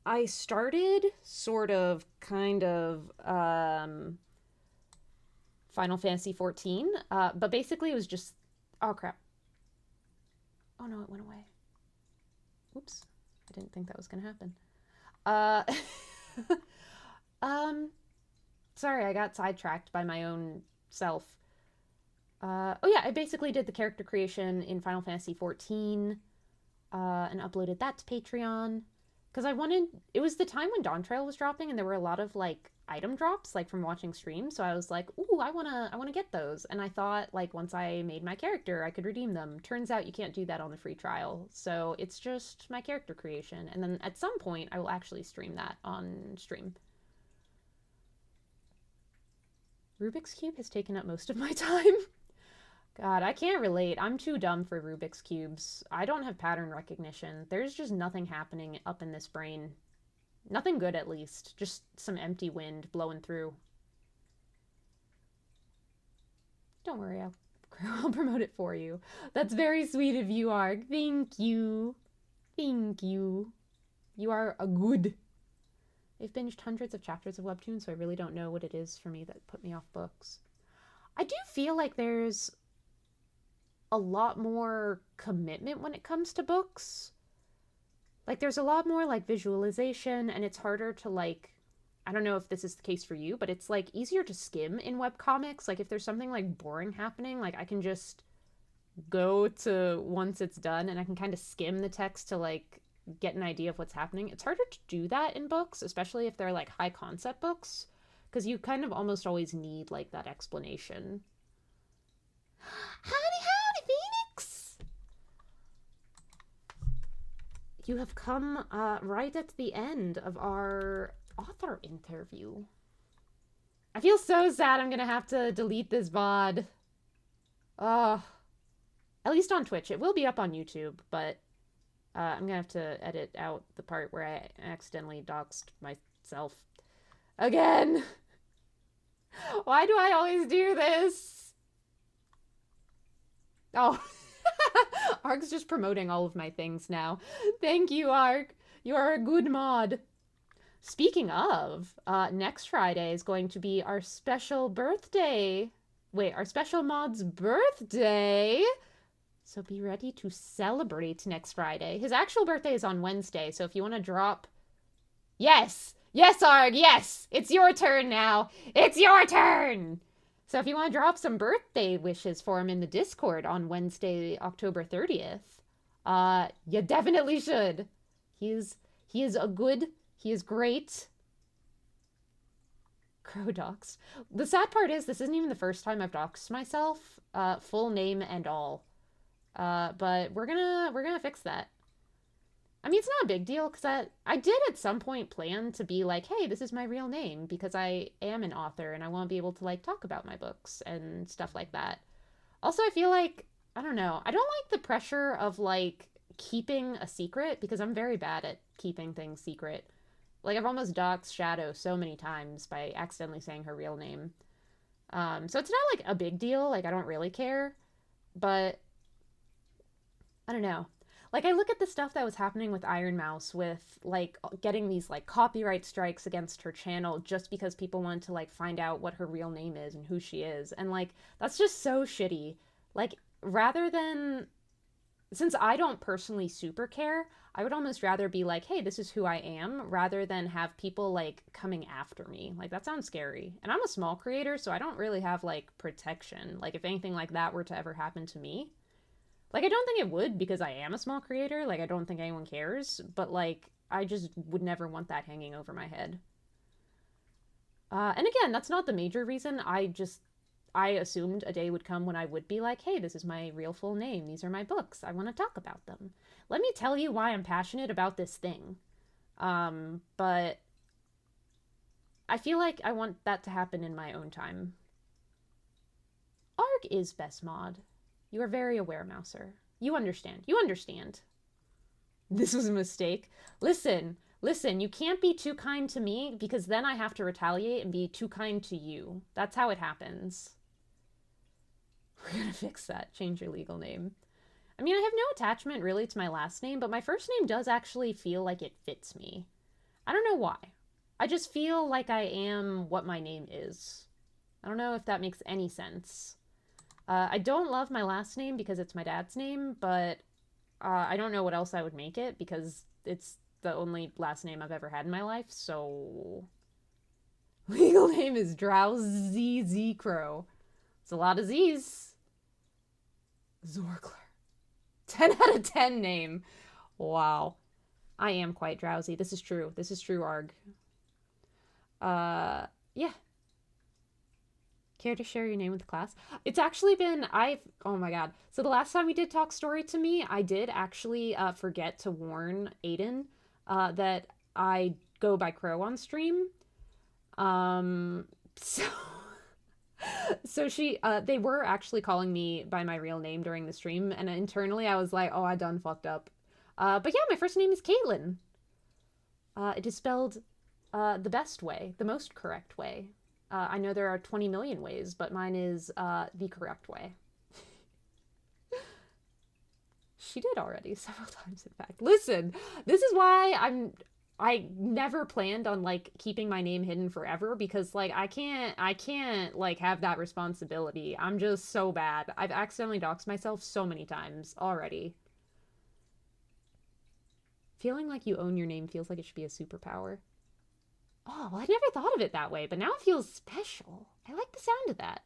I started sort of kind of Final Fantasy 14, but basically it was just oh crap. Oh no, it went away. Oops. I didn't think that was going to happen. Uh, um, sorry, I got sidetracked by my own self. Oh yeah, I basically did the character creation in Final Fantasy 14, and uploaded that to Patreon because I wanted. It was the time when Dawn Trail was dropping, and there were a lot of like item drops, like from watching streams. So I was like, "Ooh, I wanna get those." And I thought, like, once I made my character, I could redeem them. Turns out you can't do that on the free trial, so it's just my character creation. And then at some point, I will actually stream that on stream. Rubik's Cube has taken up most of my time. God, I can't relate. I'm too dumb for Rubik's Cubes. I don't have pattern recognition. There's just nothing happening up in this brain. Nothing good, at least. Just some empty wind blowing through. Don't worry, I'll promote it for you. That's very sweet of you, Arg. Thank you. Thank you. You are a good. I've binged hundreds of chapters of Webtoon, so I really don't know what it is for me that put me off books. I do feel like there's a lot more commitment when it comes to books. Like there's a lot more like visualization, and it's harder to like I don't know if this is the case for you, but it's like easier to skim in webcomics. Like if there's something like boring happening, like I can just go to once it's done and I can kind of skim the text to like get an idea of what's happening. It's harder to do that in books, especially if they're like high concept books, because you kind of almost always need like that explanation. Howdy, howdy, Phoenix! You have come right at the end of our author interview. I feel so sad I'm gonna have to delete this VOD. Oh, at least on Twitch. It will be up on YouTube, but I'm gonna have to edit out the part where I accidentally doxed myself. Again! Why do I always do this? Oh. Arg's just promoting all of my things now. Thank you, Arg. You are a good mod. Speaking of, next Friday is going to be our special birthday. Wait, our special mod's birthday? So be ready to celebrate next Friday. His actual birthday is on Wednesday, so if you want to drop. Yes! Yes, Arg, yes! It's your turn now! It's your turn! So if you want to drop some birthday wishes for him in the Discord on Wednesday, October 30th, you definitely should. He is a good, he is great. Crow docs. The sad part is this isn't even the first time I've doxed myself, full name and all. But we're gonna fix that. I mean, it's not a big deal because I did at some point plan to be like, hey, this is my real name because I am an author and I want to be able to like talk about my books and stuff like that. Also, I feel like, I don't know, I don't like the pressure of like keeping a secret because I'm very bad at keeping things secret. Like, I've almost doxed Shadow so many times by accidentally saying her real name. So it's not like a big deal. Like, I don't really care. But I don't know. Like, I look at the stuff that was happening with Iron Mouse with like getting these like copyright strikes against her channel just because people want to like find out what her real name is and who she is. And like that's just so shitty. Like rather than, since I don't personally super care, I would almost rather be like, hey, this is who I am, rather than have people like coming after me. Like that sounds scary. And I'm a small creator, so I don't really have like protection. Like if anything like that were to ever happen to me, like, I don't think it would because I am a small creator. Like, I don't think anyone cares. But, like, I just would never want that hanging over my head. And again, that's not the major reason. I assumed a day would come when I would be like, hey, this is my real full name. These are my books. I want to talk about them. Let me tell you why I'm passionate about this thing. But I feel like I want that to happen in my own time. Arg is best mod. You are very aware, Mouser. You understand. You understand. This was a mistake. Listen, listen, you can't be too kind to me because then I have to retaliate and be too kind to you. That's how it happens. We're gonna fix that. Change your legal name. I mean, I have no attachment really to my last name, but my first name does actually feel like it fits me. I don't know why. I just feel like I am what my name is. I don't know if that makes any sense. I don't love my last name because it's my dad's name, but I don't know what else I would make it because it's the only last name I've ever had in my life, so. Legal name is Drowsy Z Crow. It's a lot of Z's. Zorkler. 10 out of 10 name. Wow. I am quite drowsy. This is true. This is true, Arg. Yeah. Care to share your name with the class? It's actually been, oh my god. So the last time we did Talk Story to Me, I did actually forget to warn Aiden that I go by Crow on stream. So, so they were actually calling me by my real name during the stream, and internally I was like, oh, I done fucked up. But yeah, my first name is Caitlin. It is spelled the best way, the most correct way. I know there are 20 million ways, but mine is the correct way. She did already several times, in fact. Listen, this is why I never planned on like keeping my name hidden forever because like I can't like have that responsibility. I'm just so bad. I've accidentally doxed myself so many times already. Feeling like you own your name feels like it should be a superpower. Oh, well, I never thought of it that way, but now it feels special. I like the sound of that.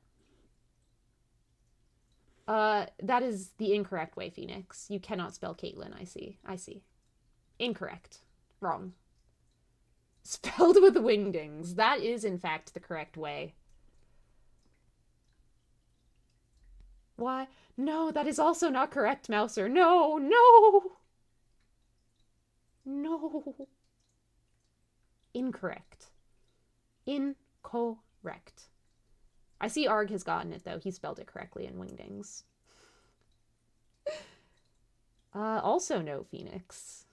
That is the incorrect way, Phoenix. You cannot spell Caitlin, I see. I see. Incorrect. Wrong. Spelled with wingdings. That is, in fact, the correct way. Why? No, that is also not correct, Mouser. No, no! No. Incorrect. Incorrect. I see Arg has gotten it, though. He spelled it correctly in Wingdings. Also no Phoenix.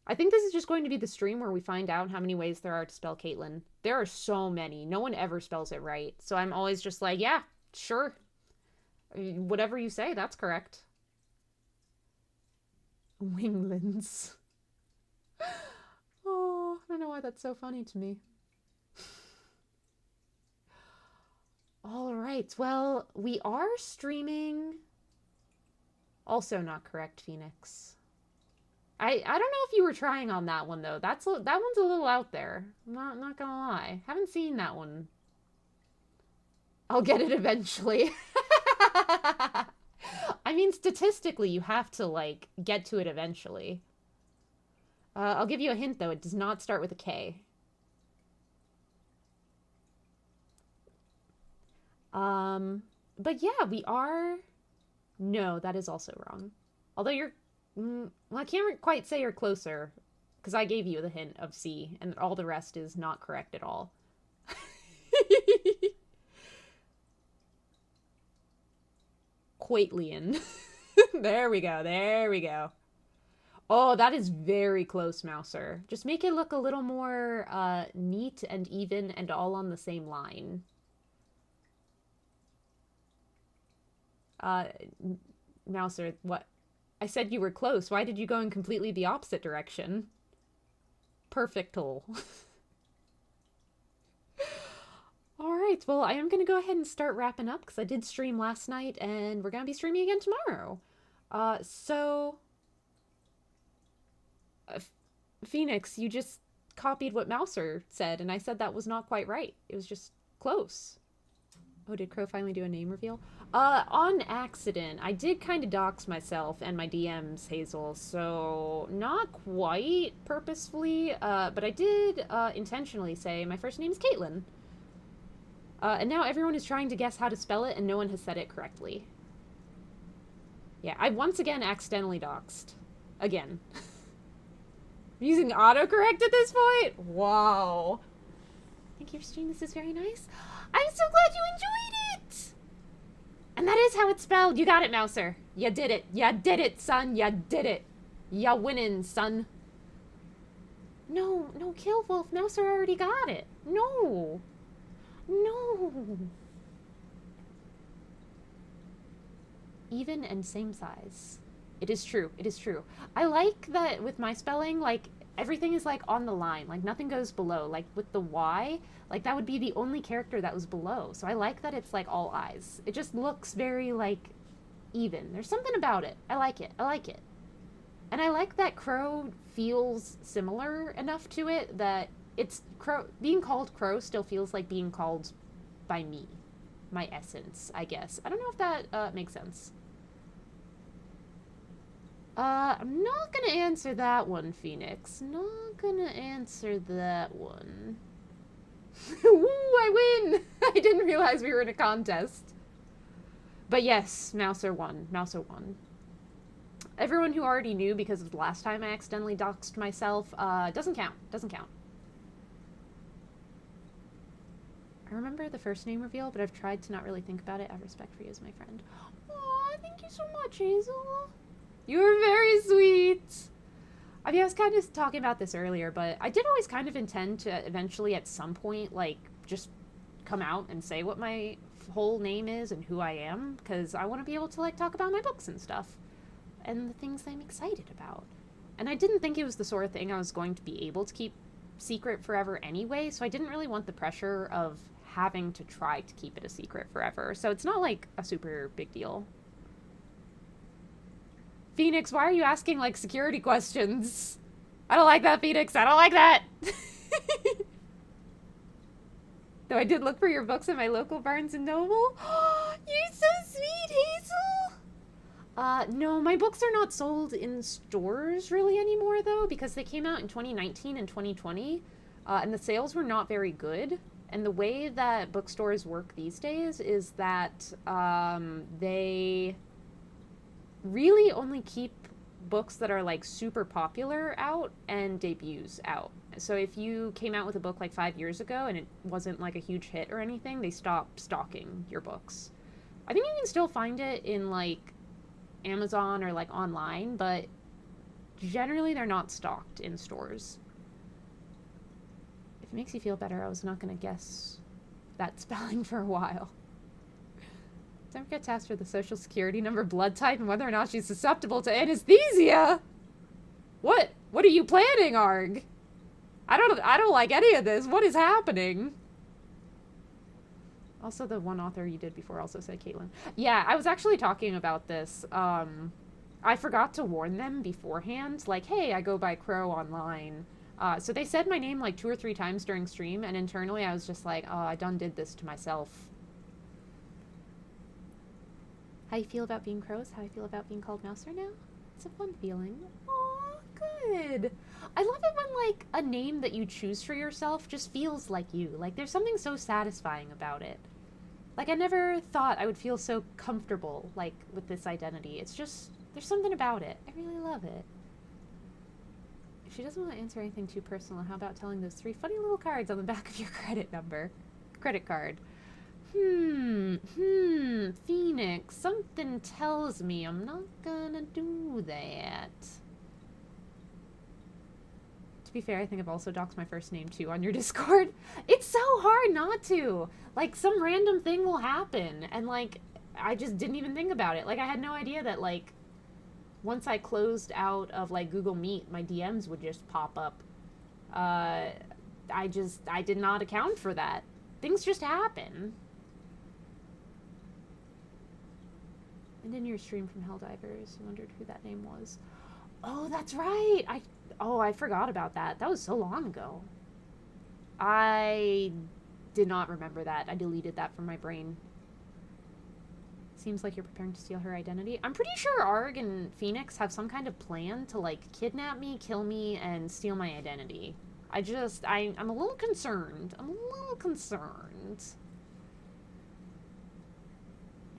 I think this is just going to be the stream where we find out how many ways there are to spell Caitlin. There are so many. No one ever spells it right. So I'm always just like, yeah, sure. Whatever you say, that's correct. Winglands. Oh, I don't know why that's so funny to me. All right. Well, we are streaming. Also not correct, Phoenix. I don't know if you were trying on that one though. That one's a little out there. I'm not gonna lie. Haven't seen that one. I'll get it eventually. I mean, statistically, you have to like get to it eventually. I'll give you a hint though. It does not start with a K. Um, but yeah, we are. No, that is also wrong. Although you're, well, I can't quite say you're closer because I gave you the hint of C, and all the rest is not correct at all. Quaitlian. There we go. There we go. Oh, that is very close, Mouser. Just make it look a little more neat and even and all on the same line. Uh, Mouser, what? I said you were close. Why did you go in completely the opposite direction? Perfectal. All right, well, I am going to go ahead and start wrapping up because I did stream last night and we're going to be streaming again tomorrow. So, uh, Phoenix, you just copied what Mouser said, and I said that was not quite right. It was just close. Oh, did Crow finally do a name reveal? On accident. I did kind of dox myself and my DMs, Hazel, so not quite purposefully, but I did intentionally say my first name is Caitlin. And now everyone is trying to guess how to spell it, and no one has said it correctly. Yeah, I once again accidentally doxed. Again. I'm using autocorrect at this point? Wow. Thank you for streaming. This is very nice. I'm so glad you enjoyed it! And that is how it's spelled. You got it, Mouser. You did it. You did it, son. You did it. You winning, son. No, no, Kill Wolf. Mouser already got it. No. No. Even and same size. It is true. It is true. I like that with my spelling, like, everything is, like, on the line. Like, nothing goes below. Like, with the Y, like, that would be the only character that was below. So I like that it's, like, all eyes. It just looks very, like, even. There's something about it. I like it. I like it. And I like that Crow feels similar enough to it that it's Crow. Being called Crow still feels like being called by me. My essence, I guess. I don't know if that makes sense. I'm not gonna answer that one, Phoenix. Not gonna answer that one. Woo, I win! I didn't realize we were in a contest. But yes, Mouser won. Mouser won. Everyone who already knew because of the last time I accidentally doxed myself, doesn't count. Doesn't count. I remember the first name reveal, but I've tried to not really think about it. I have respect for you as my friend. Aw, thank you so much, Hazel. You were very sweet. I mean, I was kind of talking about this earlier, but I did always kind of intend to eventually at some point, like, just come out and say what my whole name is and who I am, because I want to be able to, like, talk about my books and stuff and the things I'm excited about. And I didn't think it was the sort of thing I was going to be able to keep secret forever anyway, so I didn't really want the pressure of having to try to keep it a secret forever. So it's not, like, a super big deal. Phoenix, why are you asking, like, security questions? I don't like that, Phoenix. I don't like that. Though I did look for your books at my local Barnes & Noble. You're so sweet, Hazel. No, my books are not sold in stores really anymore, though, because they came out in 2019 and 2020, and the sales were not very good. And the way that bookstores work these days is that they really only keep books that are like super popular out and debuts out. So if you came out with a book like 5 years ago and it wasn't like a huge hit or anything, they stopped stocking your books. I think you can still find it in like Amazon or like online, but generally they're not stocked in stores. If it makes you feel better, I was not going to guess that spelling for a while. Don't forget to ask for the social security number, blood type, and whether or not she's susceptible to anesthesia. What? What are you planning, Arg? I don't like any of this. What is happening? Also, the one author you did before also said Caitlin. Yeah, I was actually talking about this. I forgot to warn them beforehand. Like, hey, I go by Crow online. So they said my name like 2 or 3 times during stream, and internally I was just like, oh, I done did this to myself. How you feel about being Crows? How I feel about being called Mouser now? It's a fun feeling. Aw, good. I love it when, like, a name that you choose for yourself just feels like you. Like, there's something so satisfying about it. Like, I never thought I would feel so comfortable, like, with this identity. It's just, there's something about it. I really love it. If she doesn't want to answer anything too personal, how about telling those 3 funny little cards on the back of your credit card? Phoenix, something tells me I'm not gonna do that. To be fair, I think I've also doxed my first name too on your Discord. It's so hard not to. Like, some random thing will happen, and, like, I just didn't even think about it. Like, I had no idea that, like, once I closed out of, like, Google Meet, my DMs would just pop up. I did not account for that. Things just happen. And in your stream from Helldivers, you wondered who that name was. Oh, that's right. I forgot about that. That was so long ago. I did not remember that. I deleted that from my brain. Seems like you're preparing to steal her identity. I'm pretty sure Arg and Phoenix have some kind of plan to, like, kidnap me, kill me, and steal my identity. I'm a little concerned.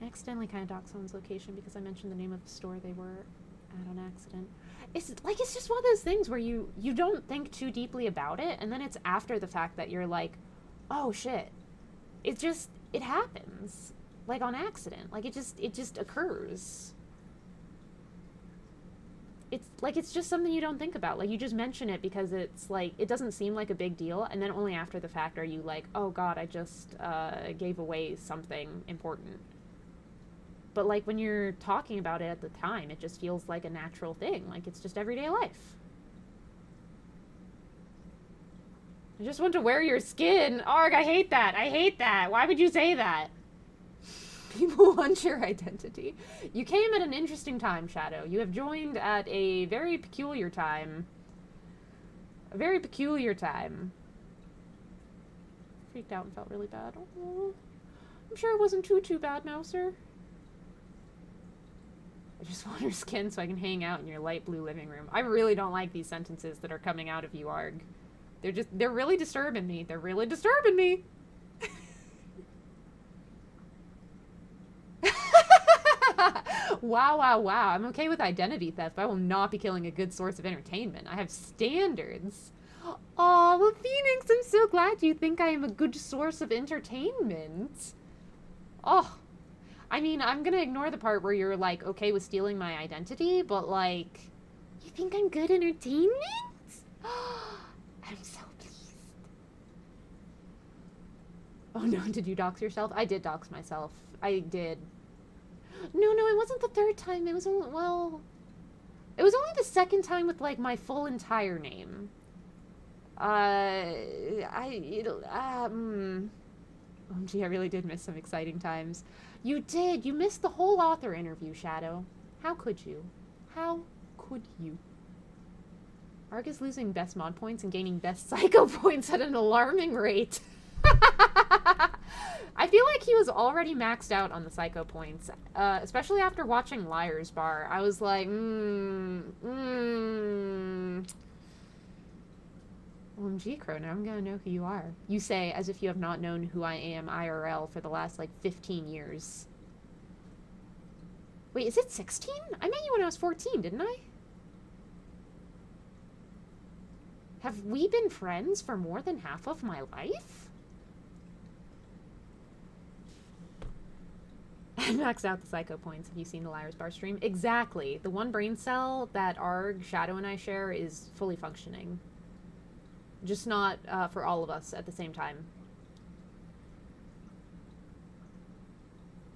I accidentally kind of doxed someone's location because I mentioned the name of the store they were at on accident. It's just one of those things where you don't think too deeply about it, and then it's after the fact that you're like, oh shit. It happens. Like, on accident. Like, it just occurs. It's just something you don't think about. Like, you just mention it because it's like, it doesn't seem like a big deal, and then only after the fact are you like, oh god, I just gave away something important. But, like, when you're talking about it at the time, it just feels like a natural thing. Like, it's just everyday life. I just want to wear your skin. Arg, I hate that. I hate that. Why would you say that? People want your identity. You came at an interesting time, Shadow. You have joined at a very peculiar time. A very peculiar time. Freaked out and felt really bad. Oh, I'm sure it wasn't too bad, Mouser. I just want her skin so I can hang out in your light blue living room. I really don't like these sentences that are coming out of you, Arg. They're really disturbing me. They're really disturbing me. Wow. I'm okay with identity theft, but I will not be killing a good source of entertainment. I have standards. Oh, well, Phoenix, I'm so glad you think I am a good source of entertainment. Oh, I mean, I'm gonna ignore the part where you're, like, okay with stealing my identity, but, like, you think I'm good entertainment? I'm so pleased. Oh no, did you dox yourself? I did dox myself. I did. No, it wasn't the third time. It was only, well, it was only the second time with, like, my full entire name. OMG, I really did miss some exciting times. You did. You missed the whole author interview, Shadow. How could you? How could you? Arg is losing best mod points and gaining best psycho points at an alarming rate. I feel like he was already maxed out on the psycho points, especially after watching Liar's Bar. I was like, OMG, Crow, now I'm gonna know who you are. You say as if you have not known who I am IRL for the last, like, 15 years. Wait, is it 16? I met you when I was 14, didn't I? Have we been friends for more than half of my life? I maxed out the psycho points. Have you seen the Liar's Bar stream? Exactly. The one brain cell that Arg, Shadow, and I share is fully functioning. Just not for all of us at the same time.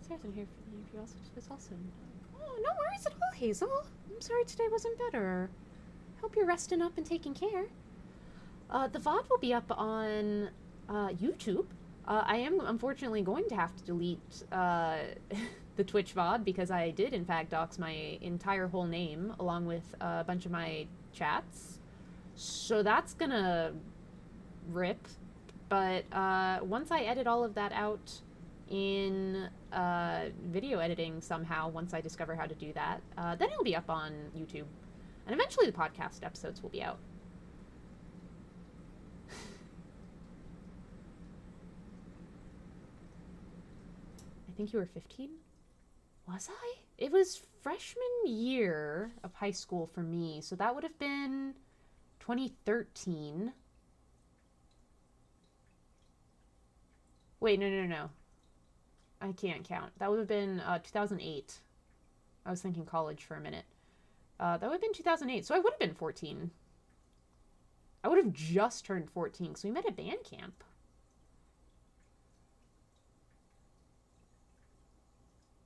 Sarah's in here for the interview. Also, oh, no worries at all, Hazel. I'm sorry today wasn't better. Hope you're resting up and taking care. The VOD will be up on YouTube. I am unfortunately going to have to delete the Twitch VOD because I did, in fact, dox my entire whole name along with a bunch of my chats. So that's gonna rip. But once I edit all of that out in video editing somehow, once I discover how to do that, then it'll be up on YouTube. And eventually the podcast episodes will be out. I think you were 15? Was I? It was freshman year of high school for me, so that would have been 2013. Wait, no. I can't count. That would have been 2008. I was thinking college for a minute. That would have been 2008, so I would have been 14. I would have just turned 14 because we met at band camp.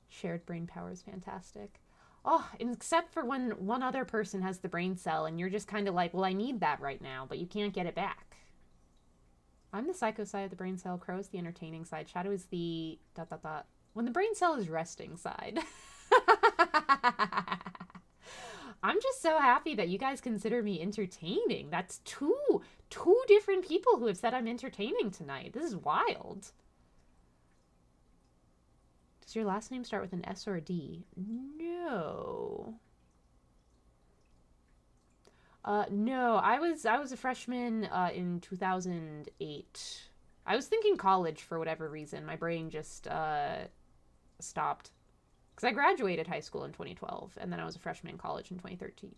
Shared brain power is fantastic. Oh, except for when one other person has the brain cell and you're just kind of like, well, I need that right now, but you can't get it back. I'm the psycho side of the brain cell. Crow is the entertaining side. Shadow is the ... When the brain cell is resting side. I'm just so happy that you guys consider me entertaining. That's two different people who have said I'm entertaining tonight. This is wild. Does your last name start with an S or a D? No. No, I was a freshman in 2008. I was thinking college for whatever reason. My brain just stopped. Because I graduated high school in 2012, and then I was a freshman in college in 2013.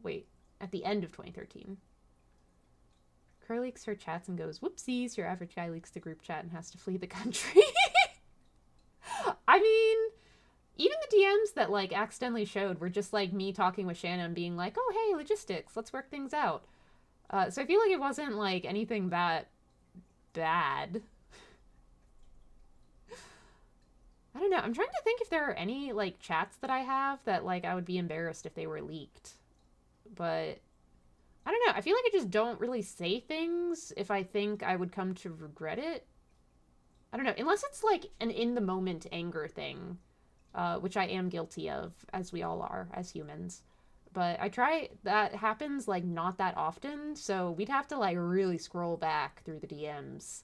Wait, at the end of 2013. Crow leaks her chats and goes, whoopsies, your average guy leaks the group chat and has to flee the country. I mean, even the DMs that like accidentally showed were just like me talking with Shanna and being like, oh, hey, logistics, let's work things out. So I feel like it wasn't like anything that bad. I don't know. I'm trying to think if there are any like chats that I have that like I would be embarrassed if they were leaked. But I don't know. I feel like I just don't really say things if I think I would come to regret it. I don't know. Unless it's like an in the moment anger thing, which I am guilty of, as we all are as humans. But I try, that happens like not that often, so we'd have to like really scroll back through the DMs.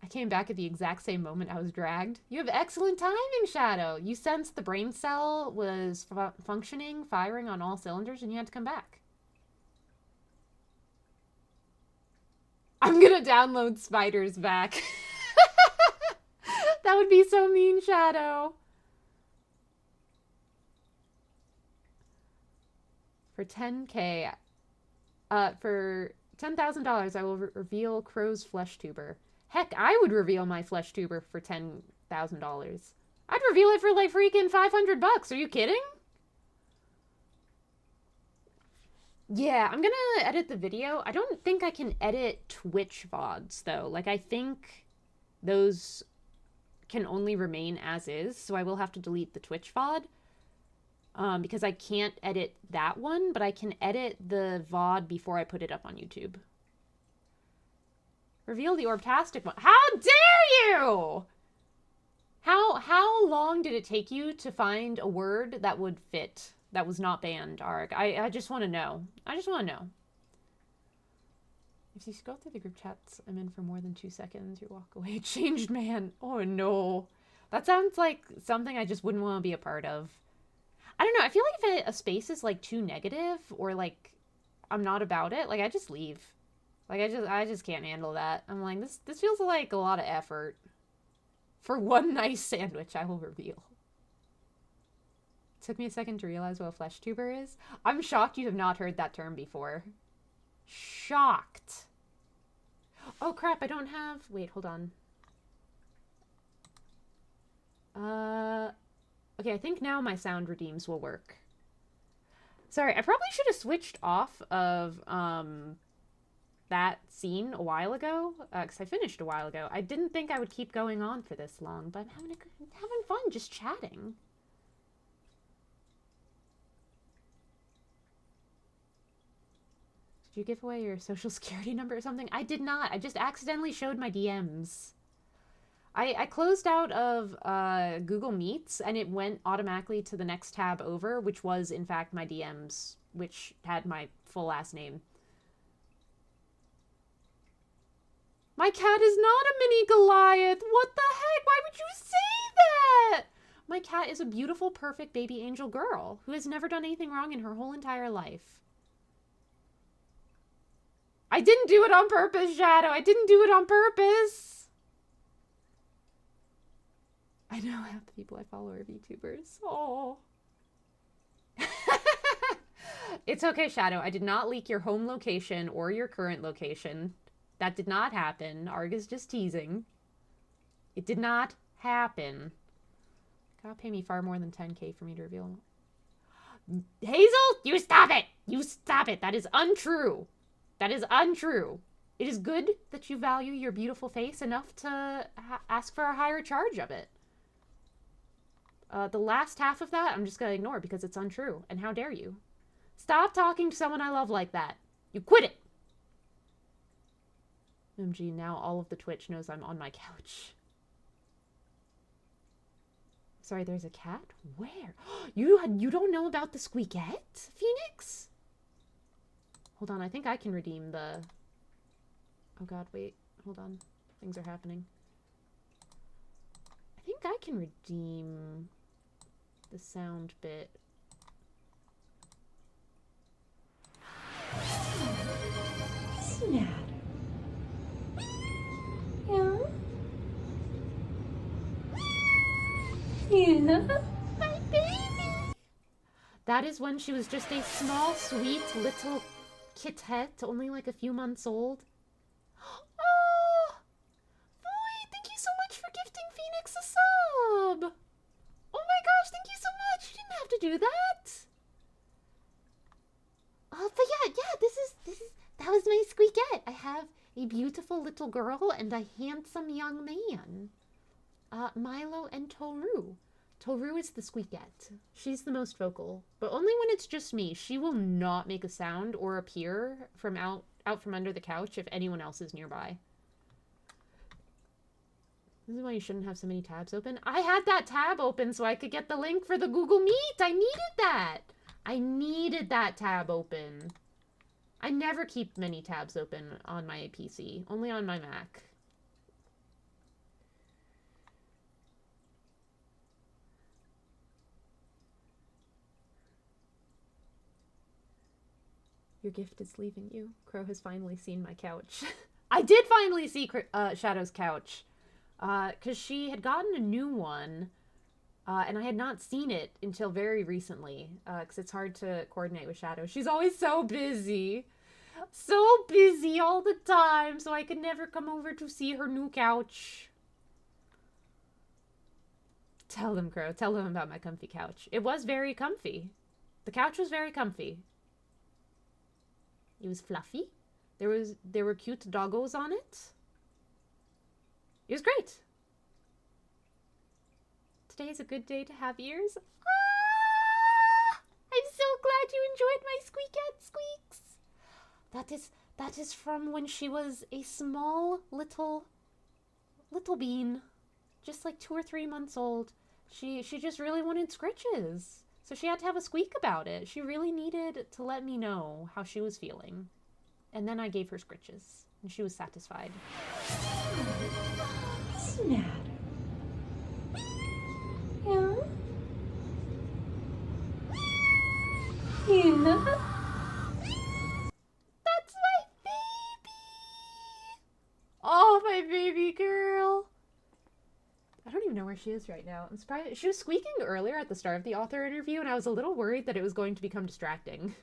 I came back at the exact same moment I was dragged. You have excellent timing, Shadow. You sensed the brain cell was functioning, firing on all cylinders, and you had to come back. I'm gonna download spiders back. That would be so mean, Shadow. For 10K, for $10,000, I will reveal Crow's flesh tuber. Heck, I would reveal my flesh tuber for $10,000. I'd reveal it for like freaking $500. Are you kidding? Yeah, I'm gonna edit the video. I don't think I can edit Twitch VODs though. Like I think those can only remain as is, so I will have to delete the Twitch VOD. Because I can't edit that one, but I can edit the VOD before I put it up on YouTube. Reveal the Orbtastic one. How dare you! How long did it take you to find a word that would fit, that was not banned, Arg? I just want to know. I just want to know. If you scroll through the group chats I'm in for more than 2 seconds, you walk away a changed man. Oh no. That sounds like something I just wouldn't want to be a part of. I don't know. I feel like if a space is like too negative or like I'm not about it, like I just leave. Like I just can't handle that. I'm like this feels like a lot of effort for one nice sandwich I will reveal. It took me a second to realize what a flesh tuber is. I'm shocked you have not heard that term before. Shocked. Oh crap, I don't have... Wait, hold on. Okay, I think now my sound redeems will work. Sorry, I probably should have switched off of that scene a while ago, because I finished a while ago. I didn't think I would keep going on for this long, but I'm having fun just chatting. Did you give away your social security number or something? I did not. I just accidentally showed my DMs. I closed out of Google Meets and it went automatically to the next tab over, which was in fact my DMs, which had my full last name. My cat is not a mini Goliath. What the heck? Why would you say that? My cat is a beautiful, perfect baby angel girl who has never done anything wrong in her whole entire life. I didn't do it on purpose, Shadow. I didn't do it on purpose. I know half the people I follow are VTubers. Oh. It's okay, Shadow. I did not leak your home location or your current location. That did not happen. Arg is just teasing. It did not happen. Gotta pay me far more than 10K for me to reveal. Hazel, you stop it! You stop it! That is untrue. That is untrue. It is good that you value your beautiful face enough to ask for a higher charge of it. The last half of that, I'm just gonna ignore because it's untrue. And how dare you? Stop talking to someone I love like that. You quit it! OMG, now all of the Twitch knows I'm on my couch. Sorry, there's a cat? Where? You don't know about the squeakette, Phoenix? Hold on, I think I can redeem the... Oh god, wait. Hold on. Things are happening. I think I can redeem the sound bit. Snap. Yeah. Yeah. My baby! That is when she was just a small, sweet little kitette, only like a few months old. Oh! Boy, thank you so much for gifting Phoenix a sub! Oh my gosh, thank you so much! You didn't have to do that! But yeah, that was my squeakette. I have a beautiful little girl and a handsome young man. Milo and Toru. Toru is the squeakette. She's the most vocal, but only when it's just me. She will not make a sound or appear from out from under the couch if anyone else is nearby. This is why you shouldn't have so many tabs open. I had that tab open so I could get the link for the Google Meet. I needed that. I needed that tab open. I never keep many tabs open on my PC, only on my Mac. Your gift is leaving you. Crow has finally seen my couch. I did finally see Shadow's couch. Because she had gotten a new one, and I had not seen it until very recently, because it's hard to coordinate with Shadow. She's always so busy. So busy all the time, so I could never come over to see her new couch. Tell them, Crow. Tell them about my comfy couch. It was very comfy. The couch was very comfy. It was fluffy. There were cute doggos on it. It was great. Today is a good day to have ears. Ah! I'm so glad you enjoyed my squeakette squeaks. That is from when she was a small little bean, just like 2 or 3 months old. She just really wanted scritches, so she had to have a squeak about it. She really needed to let me know how she was feeling, and then I gave her scritches, and she was satisfied. Snap. Yeah. Yeah. That's my baby! Oh, my baby girl! I don't even know where she is right now. I'm surprised. She was squeaking earlier at the start of the author interview, and I was a little worried that it was going to become distracting.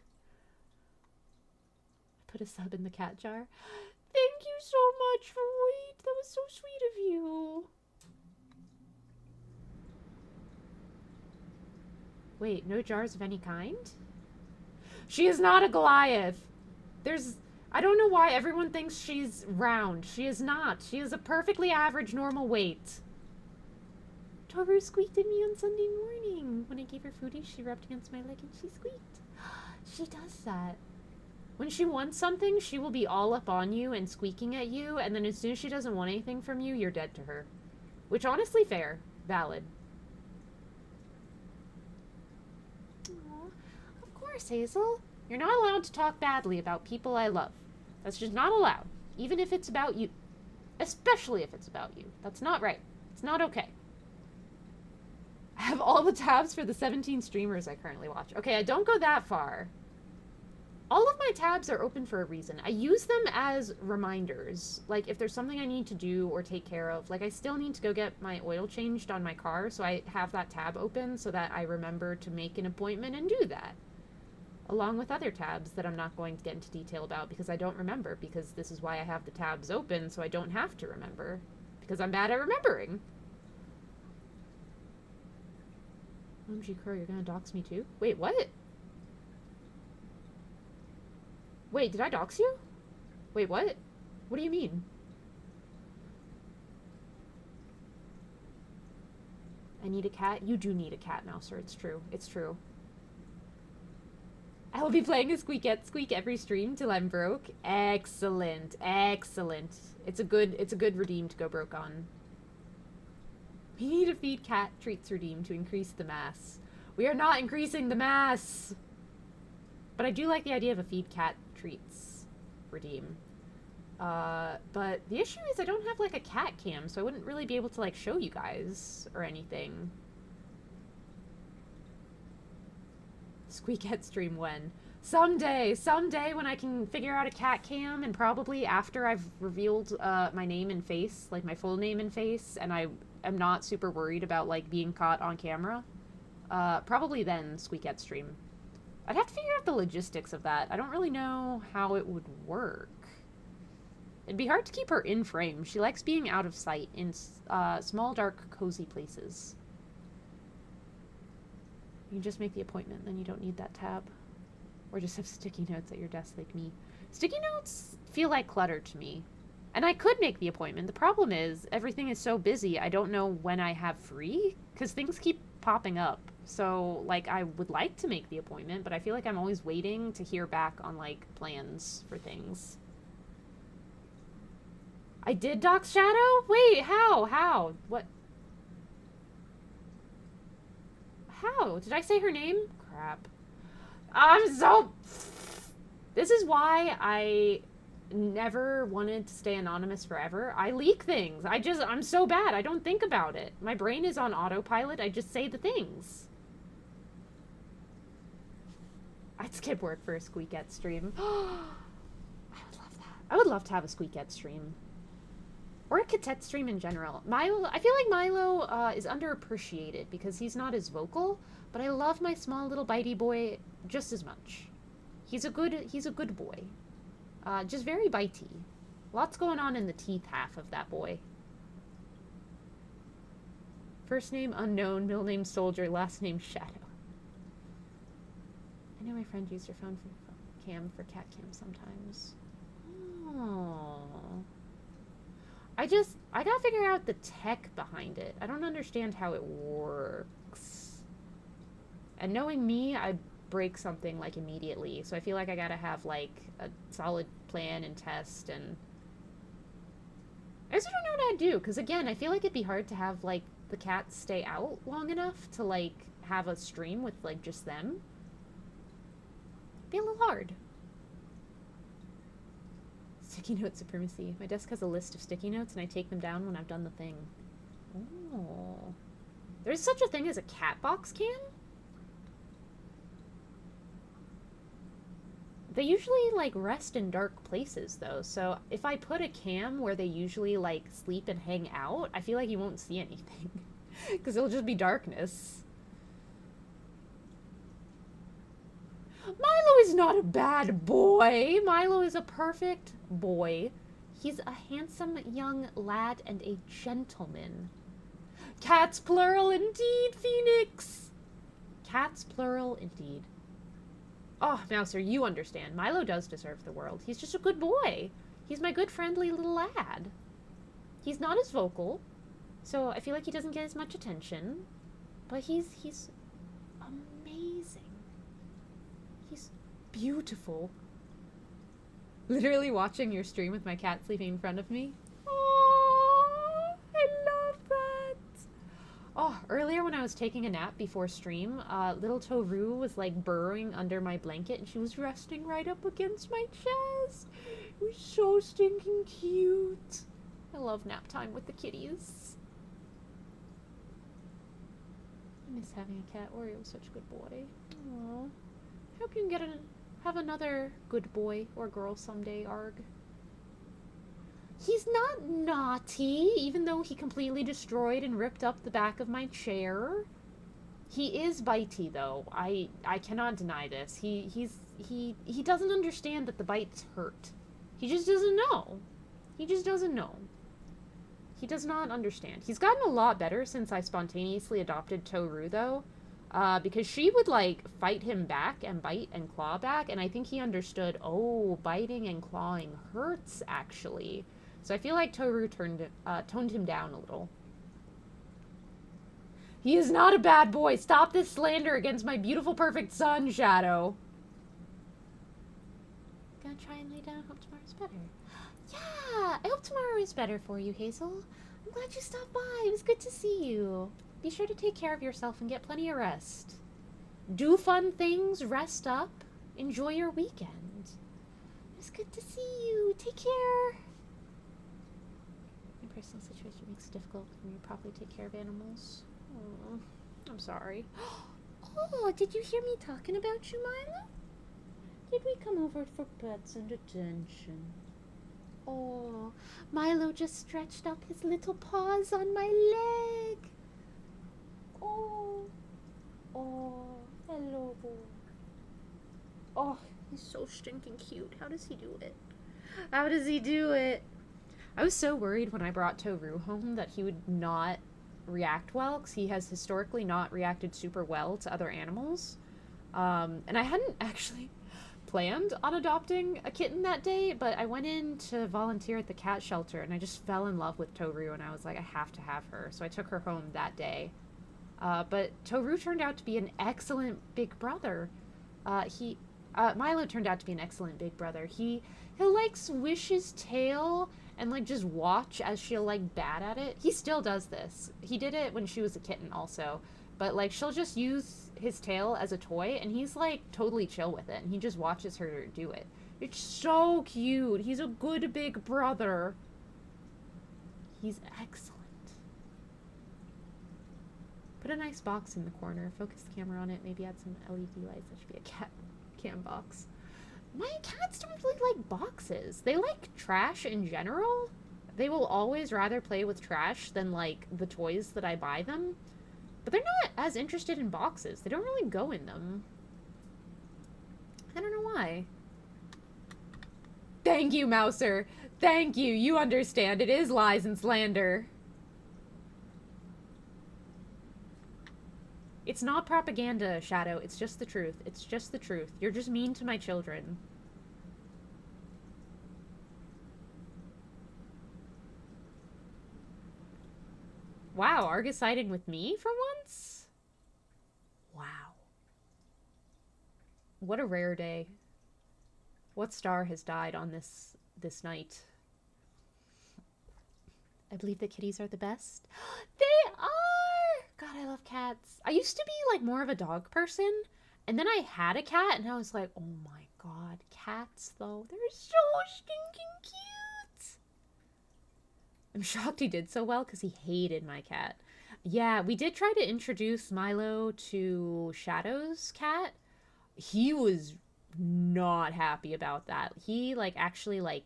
I put a sub in the cat jar. Thank you so much for wait. That was so sweet of you. Wait, no jars of any kind? She is not a Goliath. I don't know why everyone thinks she's round. She is not. She is a perfectly average normal weight. Toru squeaked at me on Sunday morning. When I gave her foodie, she rubbed against my leg and she squeaked. She does that. When she wants something, she will be all up on you and squeaking at you, and then as soon as she doesn't want anything from you, you're dead to her. Which, honestly, fair. Valid. Aww. Of course, Hazel. You're not allowed to talk badly about people I love. That's just not allowed. Even if it's about you. Especially if it's about you. That's not right. It's not okay. I have all the tabs for the 17 streamers I currently watch. Okay, I don't go that far. All of my tabs are open for a reason. I use them as reminders. Like, if there's something I need to do or take care of. Like, I still need to go get my oil changed on my car, so I have that tab open so that I remember to make an appointment and do that. Along with other tabs that I'm not going to get into detail about because I don't remember, because this is why I have the tabs open, so I don't have to remember. Because I'm bad at remembering. OMG Crow, you're gonna dox me too? Wait, what? Wait, did I dox you? Wait, what? What do you mean? I need a cat? You do need a cat, Mouser. It's true. It's true. I will be playing a Squeak every stream till I'm broke. Excellent. Excellent. It's a good redeem to go broke on. We need to feed cat treats redeem to increase the mass. We are not increasing the mass! But I do like the idea of a feed cat treats redeem. But the issue is I don't have, like, a cat cam, so I wouldn't really be able to, like, show you guys or anything. Squeakette stream when? Someday when I can figure out a cat cam, and probably after I've revealed my name and face, like my full name and face, and I am not super worried about, like, being caught on camera. Probably then Squeakette stream. I'd have to figure out the logistics of that. I don't really know how it would work. It'd be hard to keep her in frame. She likes being out of sight in small, dark, cozy places. You can just make the appointment, then you don't need that tab. Or just have sticky notes at your desk like me. Sticky notes feel like clutter to me. And I could make the appointment. The problem is, everything is so busy, I don't know when I have free, because things keep popping up. So, like, I would like to make the appointment, but I feel like I'm always waiting to hear back on, like, plans for things. I did dox Shadow? Wait, how? How? What? How? Did I say her name? Crap. I'm so... This is why I never wanted to stay anonymous forever. I leak things. I'm so bad. I don't think about it. My brain is on autopilot. I just say the things. I'd skip work for a Squeakette stream. I would love that. I would love to have a Squeakette stream. Or a Cadet stream in general. Milo, I feel like Milo is underappreciated because he's not as vocal, but I love my small little bitey boy just as much. He's a good boy. Just very bitey. Lots going on in the teeth half of that boy. First name unknown, middle name soldier, last name shadow. I know my friend used her phone for cam for cat cam sometimes. Oh. I gotta figure out the tech behind it. I don't understand how it works. And knowing me, I break something, like, immediately. So I feel like I gotta have, like, a solid plan and test, and... I just don't know what I'd do, because, again, I feel like it'd be hard to have, like, the cats stay out long enough to, like, have a stream with, like, just them. It'd be a little hard. Sticky note supremacy. My desk has a list of sticky notes, and I take them down when I've done the thing. Oh. There's such a thing as a cat box cam? They usually, like, rest in dark places, though, so if I put a cam where they usually, like, sleep and hang out, I feel like you won't see anything. Because it'll just be darkness. Milo is not a bad boy. Milo is a perfect boy. He's a handsome young lad and a gentleman. Cats plural indeed, Phoenix. Cats plural indeed. Oh, Mouser, you understand. Milo does deserve the world. He's just a good boy. He's my good, friendly little lad. He's not as vocal, so I feel like he doesn't get as much attention. But he's amazing. He's beautiful. Literally watching your stream with my cat sleeping in front of me. Oh, I love that. Oh, earlier when I was taking a nap before stream, little Toru was like burrowing under my blanket and she was resting right up against my chest. It was so stinking cute. I love nap time with the kitties. I miss having a cat. Oreo was such a good boy. Aww. Hope you can have another good boy or girl someday, Arg. He's not naughty, even though he completely destroyed and ripped up the back of my chair. He is bitey, though. I cannot deny this. He doesn't understand that the bites hurt. He just doesn't know. He just doesn't know. He does not understand. He's gotten a lot better since I spontaneously adopted Toru, though. Because she would, like, fight him back and bite and claw back, and I think he understood, oh, biting and clawing hurts, actually. So I feel like Toru toned him down a little. He is not a bad boy. Stop this slander against my beautiful, perfect son, Shadow. Gonna try and lay down. Hope tomorrow's better. Yeah, I hope tomorrow is better for you, Hazel. I'm glad you stopped by. It was good to see you. Be sure to take care of yourself and get plenty of rest. Do fun things, rest up, enjoy your weekend. It was good to see you. Take care. My personal situation makes it difficult for me to properly take care of animals. Oh, I'm sorry. Oh, did you hear me talking about you, Milo? Did we come over for pets and attention? Oh, Milo just stretched up his little paws on my leg. Oh, hello. Oh, he's so stinking cute. How does he do it? How does he do it? I was so worried when I brought Toru home that he would not react well, because he has historically not reacted super well to other animals. And I hadn't actually planned on adopting a kitten that day, but I went in to volunteer at the cat shelter and I just fell in love with Toru and I was like, I have to have her. So I took her home that day. But Toru turned out to be an excellent big brother. Milo turned out to be an excellent big brother. He'll like swish his tail and like just watch as she'll like bat at it. He still does this. He did it when she was a kitten also. But like she'll just use his tail as a toy and he's like totally chill with it and he just watches her do it. It's so cute. He's a good big brother. He's excellent. Put a nice box in the corner. Focus the camera on it. Maybe add some LED lights. That should be a cat cam box. My cats don't really like boxes. They like trash in general. They will always rather play with trash than like the toys that I buy them. But they're not as interested in boxes. They don't really go in them. I don't know why. Thank you, Mouser. Thank you. You understand. It is lies and slander. It's not propaganda, Shadow. It's just the truth. It's just the truth. You're just mean to my children. Wow, Argus siding with me for once? Wow. What a rare day. What star has died on this night? I believe the kitties are the best. They are! God, I love cats. I used to be like more of a dog person, and then I had a cat, and I was like, oh my god, cats though, they're so stinking cute. I'm shocked he did so well because he hated my cat. Yeah, we did try to introduce Milo to Shadow's cat. He was not happy about that. He like actually like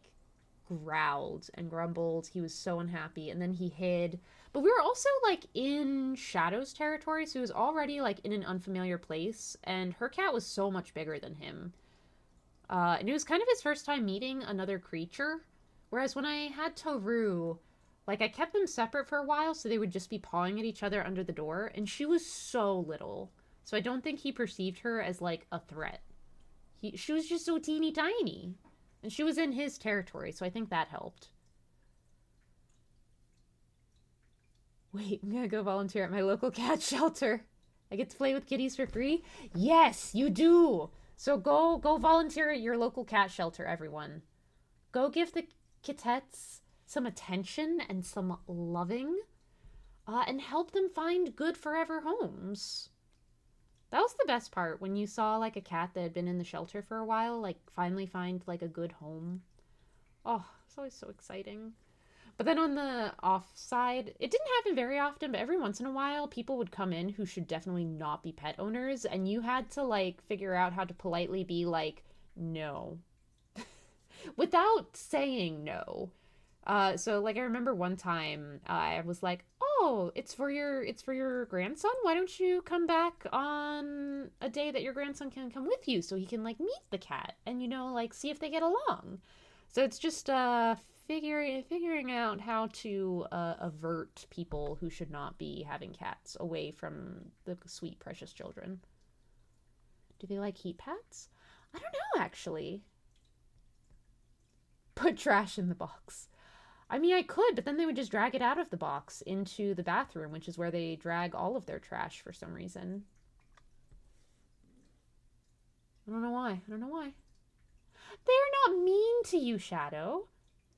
growled and grumbled. He was so unhappy, and then he hid. But we were also like in Shadow's territory, so he was already like in an unfamiliar place, and her cat was so much bigger than him. And it was kind of his first time meeting another creature. Whereas when I had Toru, like I kept them separate for a while so they would just be pawing at each other under the door, and she was so little. So I don't think he perceived her as like a threat. She was just so teeny tiny. And she was in his territory, so I think that helped. Wait, I'm gonna go volunteer at my local cat shelter. I get to play with kitties for free? Yes, you do! So go volunteer at your local cat shelter, everyone. Go give the kitettes some attention and some loving, and help them find good forever homes. That was the best part when you saw like a cat that had been in the shelter for a while, like finally find like a good home. Oh, it's always so exciting. But then on the off side, it didn't happen very often, but every once in a while, people would come in who should definitely not be pet owners, and you had to like figure out how to politely be like, no, without saying no. So like I remember one time I was like, "Oh, it's for your grandson. Why don't you come back on a day that your grandson can come with you so he can like meet the cat and like see if they get along." So it's just figuring out how to avert people who should not be having cats away from the sweet precious children. Do they like heat pads? I don't know actually. Put trash in the box. I mean, I could, but then they would just drag it out of the box into the bathroom, which is where they drag all of their trash for some reason. I don't know why. I don't know why. They're not mean to you, Shadow.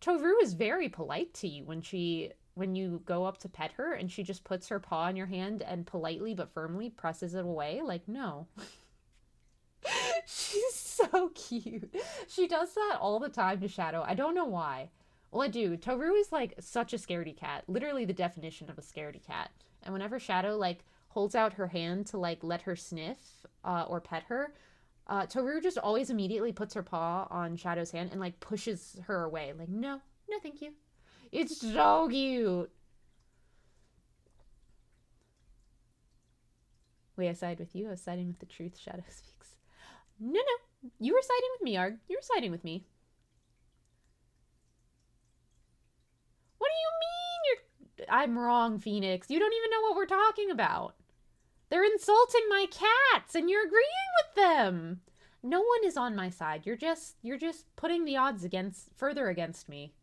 Toru is very polite to you when you go up to pet her and she just puts her paw in your hand and politely but firmly presses it away. Like, no. She's so cute. She does that all the time to Shadow. I don't know why. Well, I do. Toru is like such a scaredy cat. Literally the definition of a scaredy cat. And whenever Shadow like holds out her hand to like let her sniff or pet her, Toru just always immediately puts her paw on Shadow's hand and like pushes her away. Like, no, no, thank you. It's so cute. Wait, I side with you. I was siding with the truth. Shadow speaks. No, no. You were siding with me, Arg. You were siding with me. What do you mean I'm wrong, Phoenix? You don't even know what we're talking about. They're insulting my cats and you're agreeing with them. No one is on my side. You're just putting the odds further against me.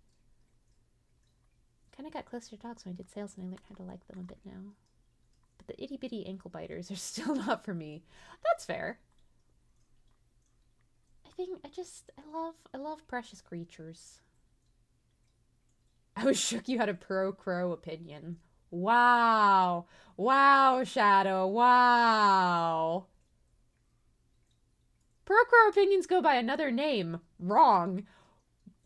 Kind of got closer to dogs when I did sales and I learned how to like them a bit now. But the itty bitty ankle biters are still not for me. That's fair. I love precious creatures. I was shook you had a pro crow opinion. Wow. Wow, Shadow. Wow. Pro crow opinions go by another name. Wrong.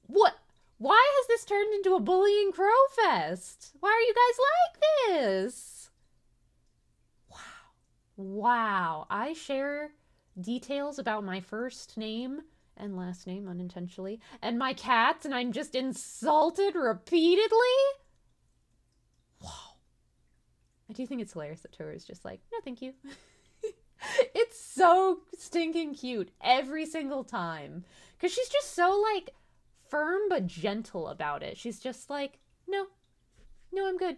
What? Why has this turned into a bullying crow fest? Why are you guys like this? Wow. Wow. I share details about my first name and last name unintentionally and my cats and I'm just insulted repeatedly? Wow. I do think it's hilarious that Toru is just like, no, thank you. It's so stinking cute every single time. Because she's just so, like, firm but gentle about it. She's just like, no, I'm good.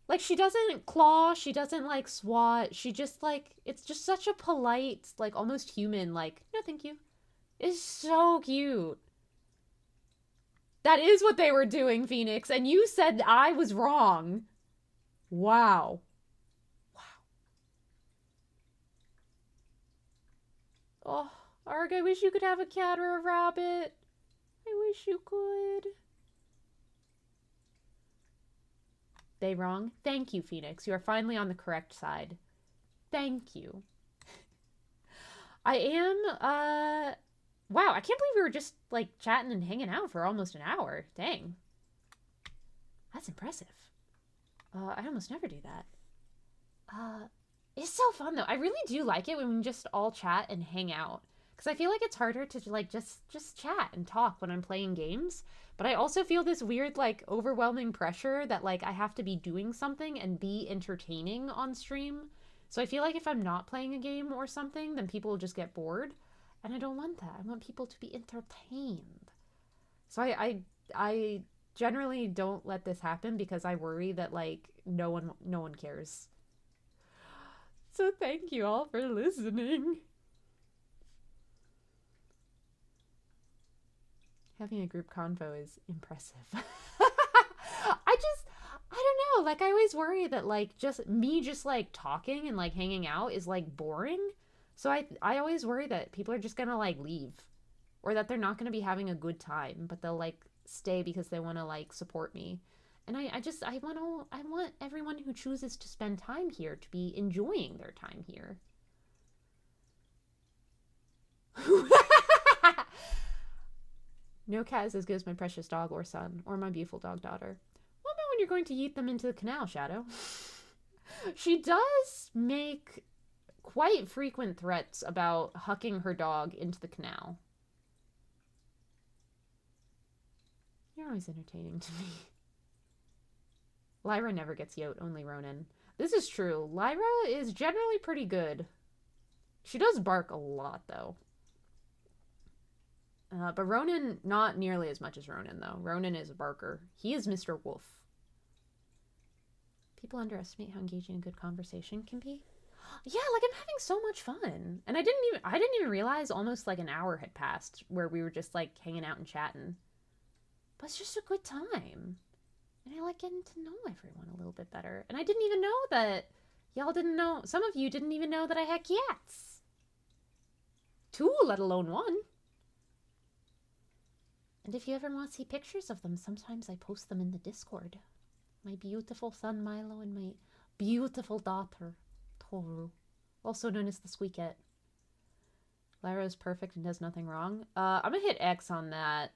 Like, she doesn't claw, she doesn't, like, swat. She just, like, it's just such a polite, like, almost human, like, no, thank you. It's so cute. That is what they were doing, Phoenix, and you said I was wrong. Wow. Oh, Arg, I wish you could have a cat or a rabbit. I wish you could. They wrong? Thank you, Phoenix. You are finally on the correct side. Thank you. I am, wow, I can't believe we were just, like, chatting and hanging out for almost an hour. Dang. That's impressive. I almost never do that. It's so fun, though. I really do like it when we just all chat and hang out. Because I feel like it's harder to, like, just chat and talk when I'm playing games. But I also feel this weird, like, overwhelming pressure that, like, I have to be doing something and be entertaining on stream. So I feel like if I'm not playing a game or something, then people will just get bored. And I don't want that. I want people to be entertained. So I generally don't let this happen because I worry that, like, no one cares. So thank you all for listening. Having a group convo is impressive. I don't know. Like, I always worry that, like, just like, talking and, like, hanging out is, like, boring. So I always worry that people are just gonna, like, leave. or that they're not going to be having a good time, but they'll like stay because they want to like support me. And I want everyone who chooses to spend time here to be enjoying their time here. No cat is as good as my precious dog or son, or my beautiful dog daughter. What about when you're going to yeet them into the canal, Shadow? She does make quite frequent threats about hucking her dog into the canal. You're always entertaining to me. Lyra never gets yote, only Ronan. This is true. Lyra is generally pretty good. She does bark a lot, though. But Ronan, not nearly as much as Ronan, though. Ronan is a barker. He is Mr. Wolf. People underestimate how engaging a good conversation can be. Yeah, like I'm having so much fun. And I didn't even realize almost like an hour had passed where we were just like hanging out and chatting. But it's just a good time. And I like getting to know everyone a little bit better. And I didn't even know that y'all didn't know. Some of you didn't even know that I had cats. 2, let alone 1. And if you ever want to see pictures of them, sometimes I post them in the Discord. My beautiful son Milo and my beautiful daughter Toru, also known as the Squeakette. Lyra is perfect and does nothing wrong. I'm gonna hit X on that.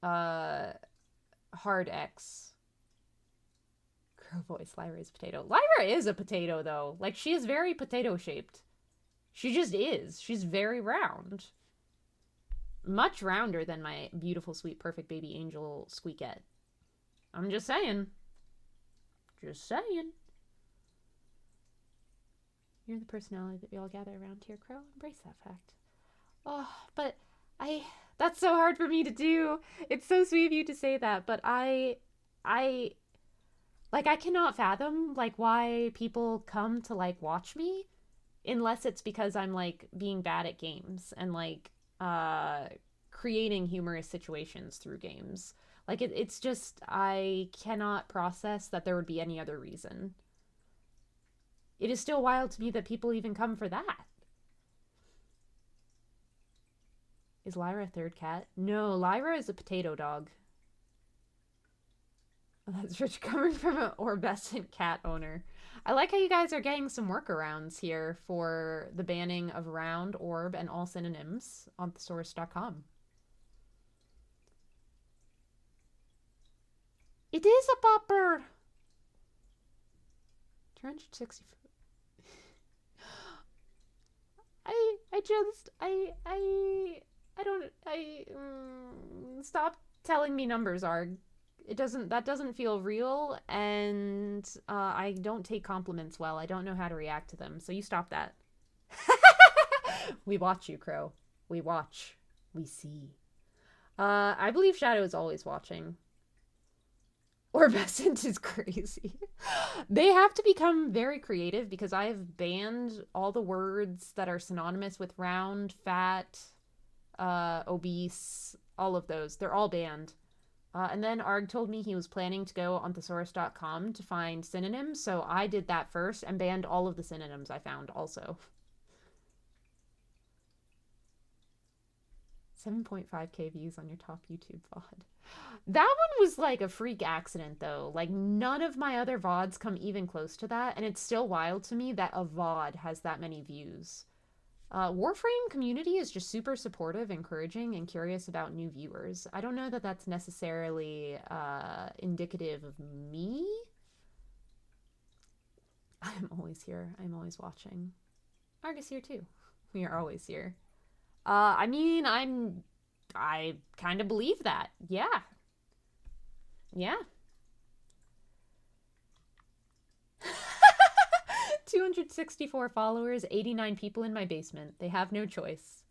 Hard X. Girl voice, Lyra is potato. Lyra is a potato, though. Like, she is very potato-shaped. She just is. She's very round. Much rounder than my beautiful, sweet, perfect baby angel Squeakette. I'm just saying. Just saying. You're the personality that we all gather around here, Crow. Embrace that fact. Oh, but that's so hard for me to do. It's so sweet of you to say that, but I cannot fathom, like, why people come to, like, watch me unless it's because I'm, like, being bad at games and, like, creating humorous situations through games. Like, it's just, I cannot process that there would be any other reason. It is still wild to me that people even come for that. Is Lyra a third cat? No, Lyra is a potato dog. That's rich coming from an orbescent cat owner. I like how you guys are getting some workarounds here for the banning of round, orb, and all synonyms on thesaurus.com. It is a popper! 260. Stop telling me numbers, Arg. That doesn't feel real, and I don't take compliments well. I don't know how to react to them, so you stop that. We watch you, Crow. We watch. We see. I believe Shadow is always watching. Orbescent is crazy. They have to become very creative because I have banned all the words that are synonymous with round, fat, obese, all of those. They're all banned. And then Arg told me he was planning to go on thesaurus.com to find synonyms, so I did that first and banned all of the synonyms I found also. 7.5k views on your top YouTube VOD. That one was like a freak accident, though. Like, none of my other VODs come even close to that, and it's still wild to me that a VOD has that many views. Warframe community is just super supportive, encouraging, and curious about new viewers. I don't know that that's necessarily indicative of me. I'm always here. I'm always watching. Argus here, too. We are always here. I mean, I kind of believe that. Yeah. Yeah. 264 followers, 89 people in my basement. They have no choice.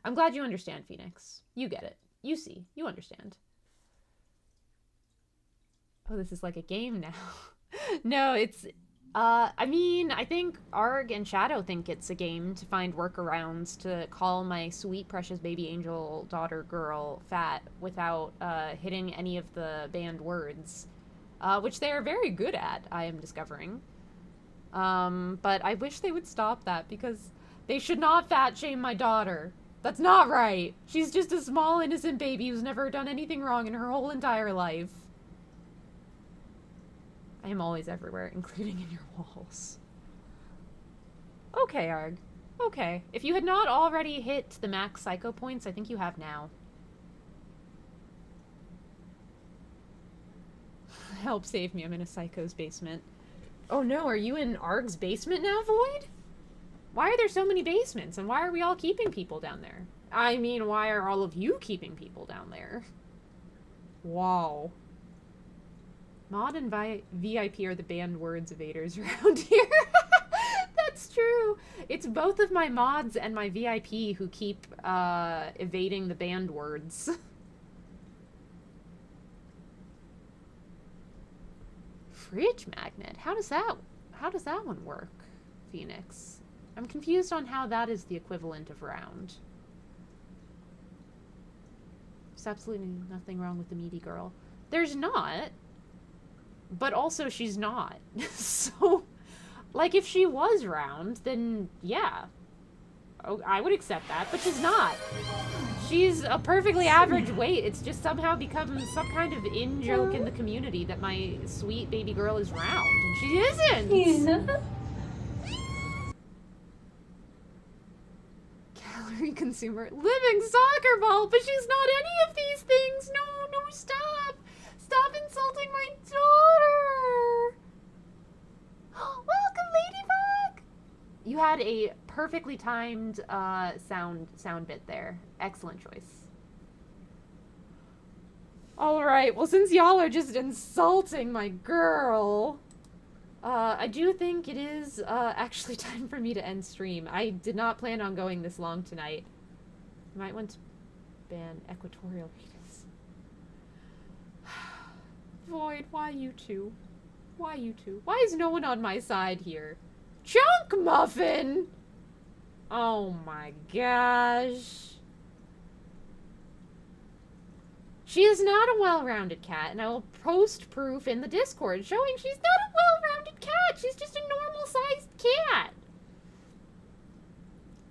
I'm glad you understand, Phoenix. You get it. You see. You understand. Oh, this is like a game now. No, it's... I mean, I think Arg and Shadow think it's a game to find workarounds to call my sweet, precious baby angel daughter girl fat without hitting any of the banned words, which they are very good at, I am discovering. But I wish they would stop that because they should not fat shame my daughter. That's not right. She's just a small, innocent baby who's never done anything wrong in her whole entire life. I am always everywhere, including in your walls. Okay, Arg. Okay. If you had not already hit the max psycho points, I think you have now. Help save me, I'm in a psycho's basement. Oh no, are you in Arg's basement now, Void? Why are there so many basements, and why are we all keeping people down there? I mean, why are all of you keeping people down there? Wow. Mod and VIP are the banned words evaders around here. That's true. It's both of my mods and my VIP who keep evading the banned words. Fridge magnet? How does that one work, Phoenix? I'm confused on how that is the equivalent of round. There's absolutely nothing wrong with the meaty girl. There's not. But also she's not. So, like, if she was round, then yeah. Oh, I would accept that, but she's not. She's a perfectly average weight. It's just somehow become some kind of in-joke in the community that my sweet baby girl is round, and she isn't! Yeah. Calorie consumer. Living soccer ball, but she's not any of these things! No, no, stop! Stop insulting my daughter! Welcome, Ladybug! You had a perfectly timed sound bit there. Excellent choice. Alright, well, since y'all are just insulting my girl, I do think it is actually time for me to end stream. I did not plan on going this long tonight. I might want to ban equatorial Venus. Void, why you two? Why you two? Why is no one on my side here? Chunk Muffin! Oh my gosh. She is not a well-rounded cat, and I will post proof in the Discord showing she's not a well-rounded cat. She's just a normal-sized cat.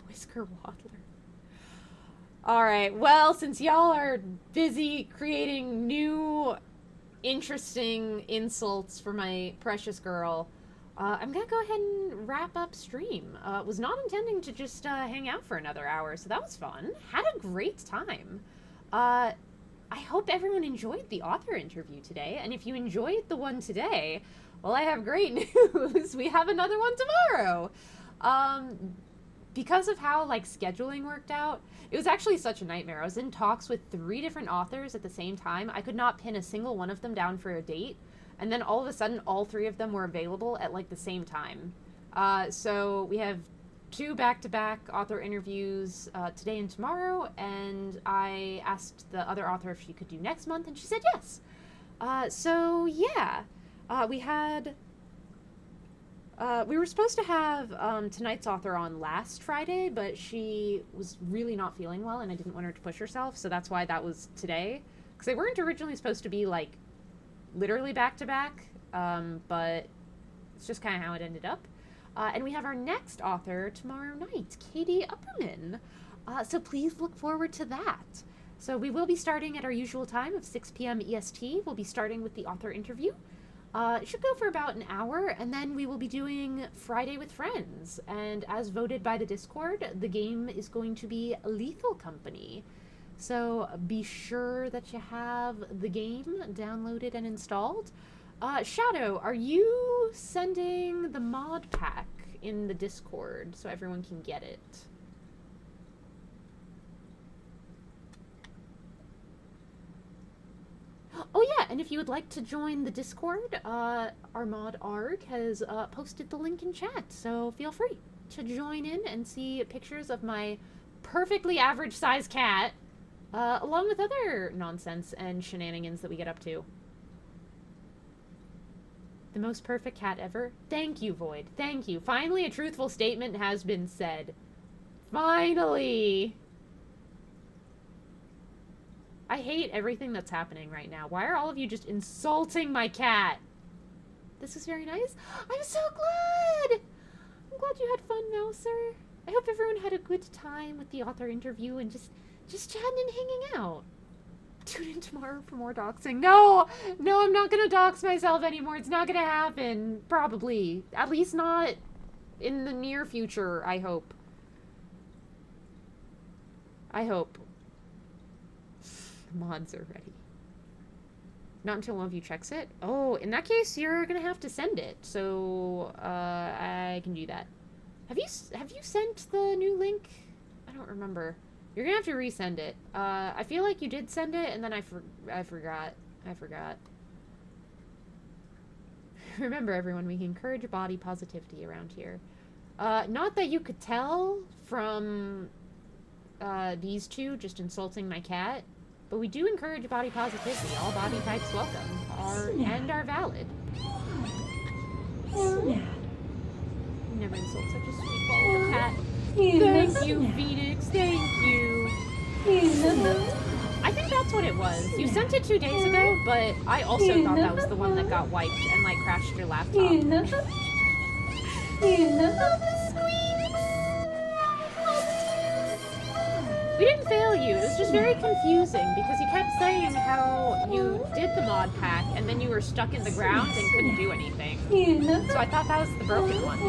Whisker Waddler. Alright, well, since y'all are busy creating new, interesting insults for my precious girl, I'm gonna go ahead and wrap up stream. Was not intending to just hang out for another hour, so that was fun. Had a great time. I hope everyone enjoyed the author interview today, and if you enjoyed the one today, well, I have great news. We have another one tomorrow. Because of how, like, scheduling worked out, it was actually such a nightmare. I was in talks with 3 different authors at the same time. I could not pin a single one of them down for a date. And then all of a sudden, all 3 of them were available at, like, the same time. So we have 2 back-to-back author interviews today and tomorrow, and I asked the other author if she could do next month, and she said yes. So, yeah. We were supposed to have tonight's author on last Friday, but she was really not feeling well, and I didn't want her to push herself, so that's why that was today. Because they weren't originally supposed to be, like, literally back-to-back, but it's just kind of how it ended up. And we have our next author tomorrow night, Katie Upperman. So please look forward to that. So we will be starting at our usual time of 6 p.m. EST. We'll be starting with the author interview. It should go for about an hour, and then we will be doing Friday with Friends. And as voted by the Discord, the game is going to be Lethal Company. So be sure that you have the game downloaded and installed. Shadow, are you sending the mod pack in the Discord so everyone can get it? Oh yeah, and if you would like to join the Discord, our mod Arg has posted the link in chat, so feel free to join in and see pictures of my perfectly average size cat, along with other nonsense and shenanigans that we get up to. The most perfect cat ever? Thank you, Void. Thank you. Finally, a truthful statement has been said. Finally! I hate everything that's happening right now. Why are all of you just insulting my cat? This is very nice. I'm so glad! I'm glad you had fun, Mouser. I hope everyone had a good time with the author interview and just chatting and hanging out. Tune in tomorrow for more doxing. No, no, I'm not gonna dox myself anymore. It's not gonna happen. Probably. At least not in the near future, I hope. I hope. The mods are ready. Not until one of you checks it? Oh, in that case, you're gonna have to send it. So, I can do that. Have you sent the new link? I don't remember. You're gonna have to resend it. I feel like you did send it, and then I forgot. I forgot. Remember, everyone, we can encourage body positivity around here. Not that you could tell from these two just insulting my cat, but we do encourage body positivity. All body types welcome and are valid. Never insult such a sweet ball of a cat. Thank you, Phoenix. Thank you. I think that's what it was. You sent it 2 days ago, but I also thought that was the one that got wiped and like crashed your laptop. We didn't fail you. It was just very confusing because you kept saying how you did the mod pack and then you were stuck in the ground and couldn't do anything. So I thought that was the broken one.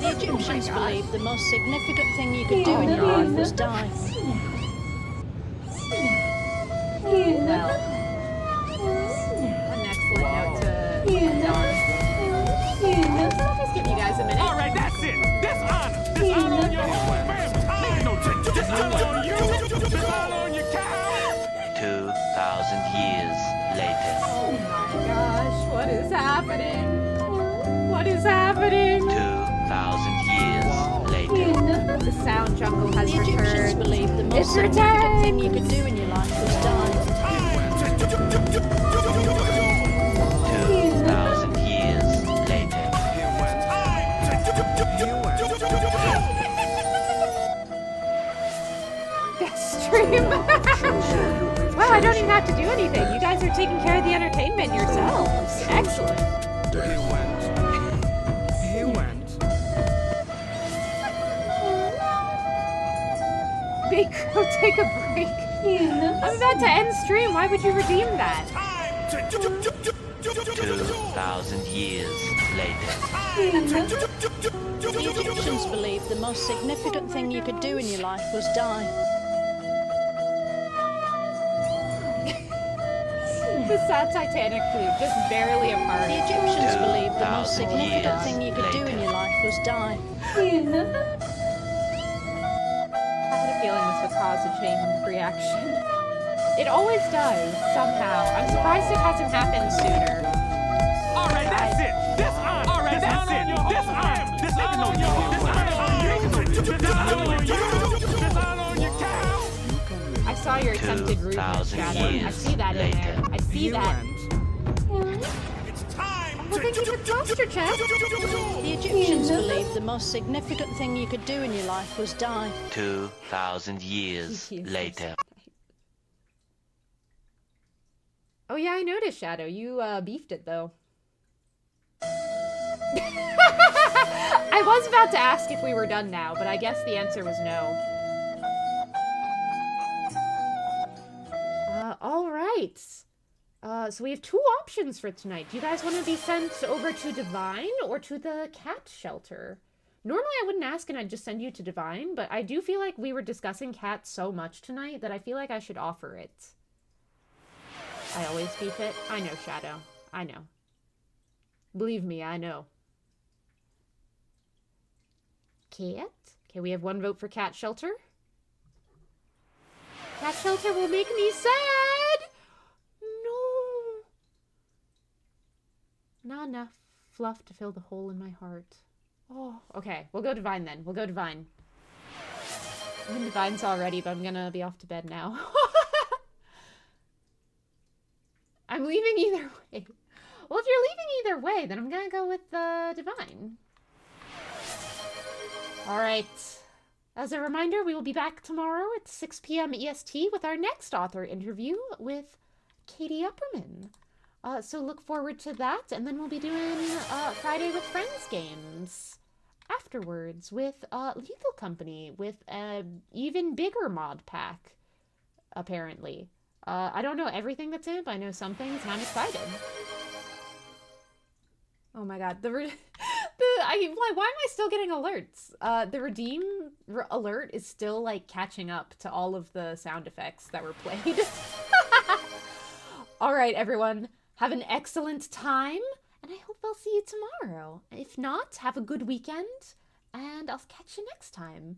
The Egyptians believed the most significant thing you could do in your life was die. Well, an excellent note to end on. I'll just give you guys a minute. All right, that's it. Dishonor on your home. Bam, no change. Dishonor on you. Dishonor on your cow. 2,000 years later. Oh my gosh, what is happening? What is happening? 2,000 years later. The sound jungle has The Egyptians returned. believed the most It's significant returned. thing you could do in your life was die. 2,000 years later. Best stream. Well, I don't even have to do anything. You guys are taking care of the entertainment yourselves. Excellent. He went. Big Crow, take a break. I'm about to end stream. Why would you redeem that? 2,000 years later. The Egyptians believed the most significant thing you could do in your life was die. The sad Titanic flute, just barely apart. The Egyptians believed the most 2,000 significant years thing you could do in your life was die. I had a feeling this would cause a chain reaction. It always does, somehow. I'm surprised it hasn't happened sooner. All right, that's it. Dishonor. All right, that's it. Dishonor. Dishonor on your home. Dishonor on you. Dishonor on you. Dishonor on your cow. I saw your attempted rudeness, 2,000 Shadow. I years see that in there. I see that. It's time. Oh, thank you for the posture check. The Egyptians believed the most significant thing you could do in your life was die. 2,000 years later. Oh yeah, I noticed, Shadow. You beefed it though. I was about to ask if we were done now, but I guess the answer was no. All right. So we have two options for tonight. Do you guys want to be sent over to Divine or to the cat shelter? Normally I wouldn't ask and I'd just send you to Divine, but I do feel like we were discussing cats so much tonight that I feel like I should offer it. I always beef it. I know, Shadow. I know. Believe me, I know. Cat? Okay, we have one vote for cat shelter. Cat shelter will make me sad! No! Not enough fluff to fill the hole in my heart. Oh, okay. We'll go Divine then. We'll go Divine. I'm in Divine's already, but I'm gonna be off to bed now. I'm leaving either way. Well, if you're leaving either way, then I'm gonna go with Divine. Alright. As a reminder, we will be back tomorrow at 6 p.m. EST with our next author interview with Katie Upperman. So look forward to that, and then we'll be doing Friday with Friends games. afterwards with Lethal Company with an even bigger mod pack, apparently. I don't know everything that's in it, but I know some things, and I'm excited. Oh my god, why am I still getting alerts? The redeem alert is still like catching up to all of the sound effects that were played. All right, everyone, have an excellent time, and I hope I'll see you tomorrow. If not, have a good weekend, and I'll catch you next time.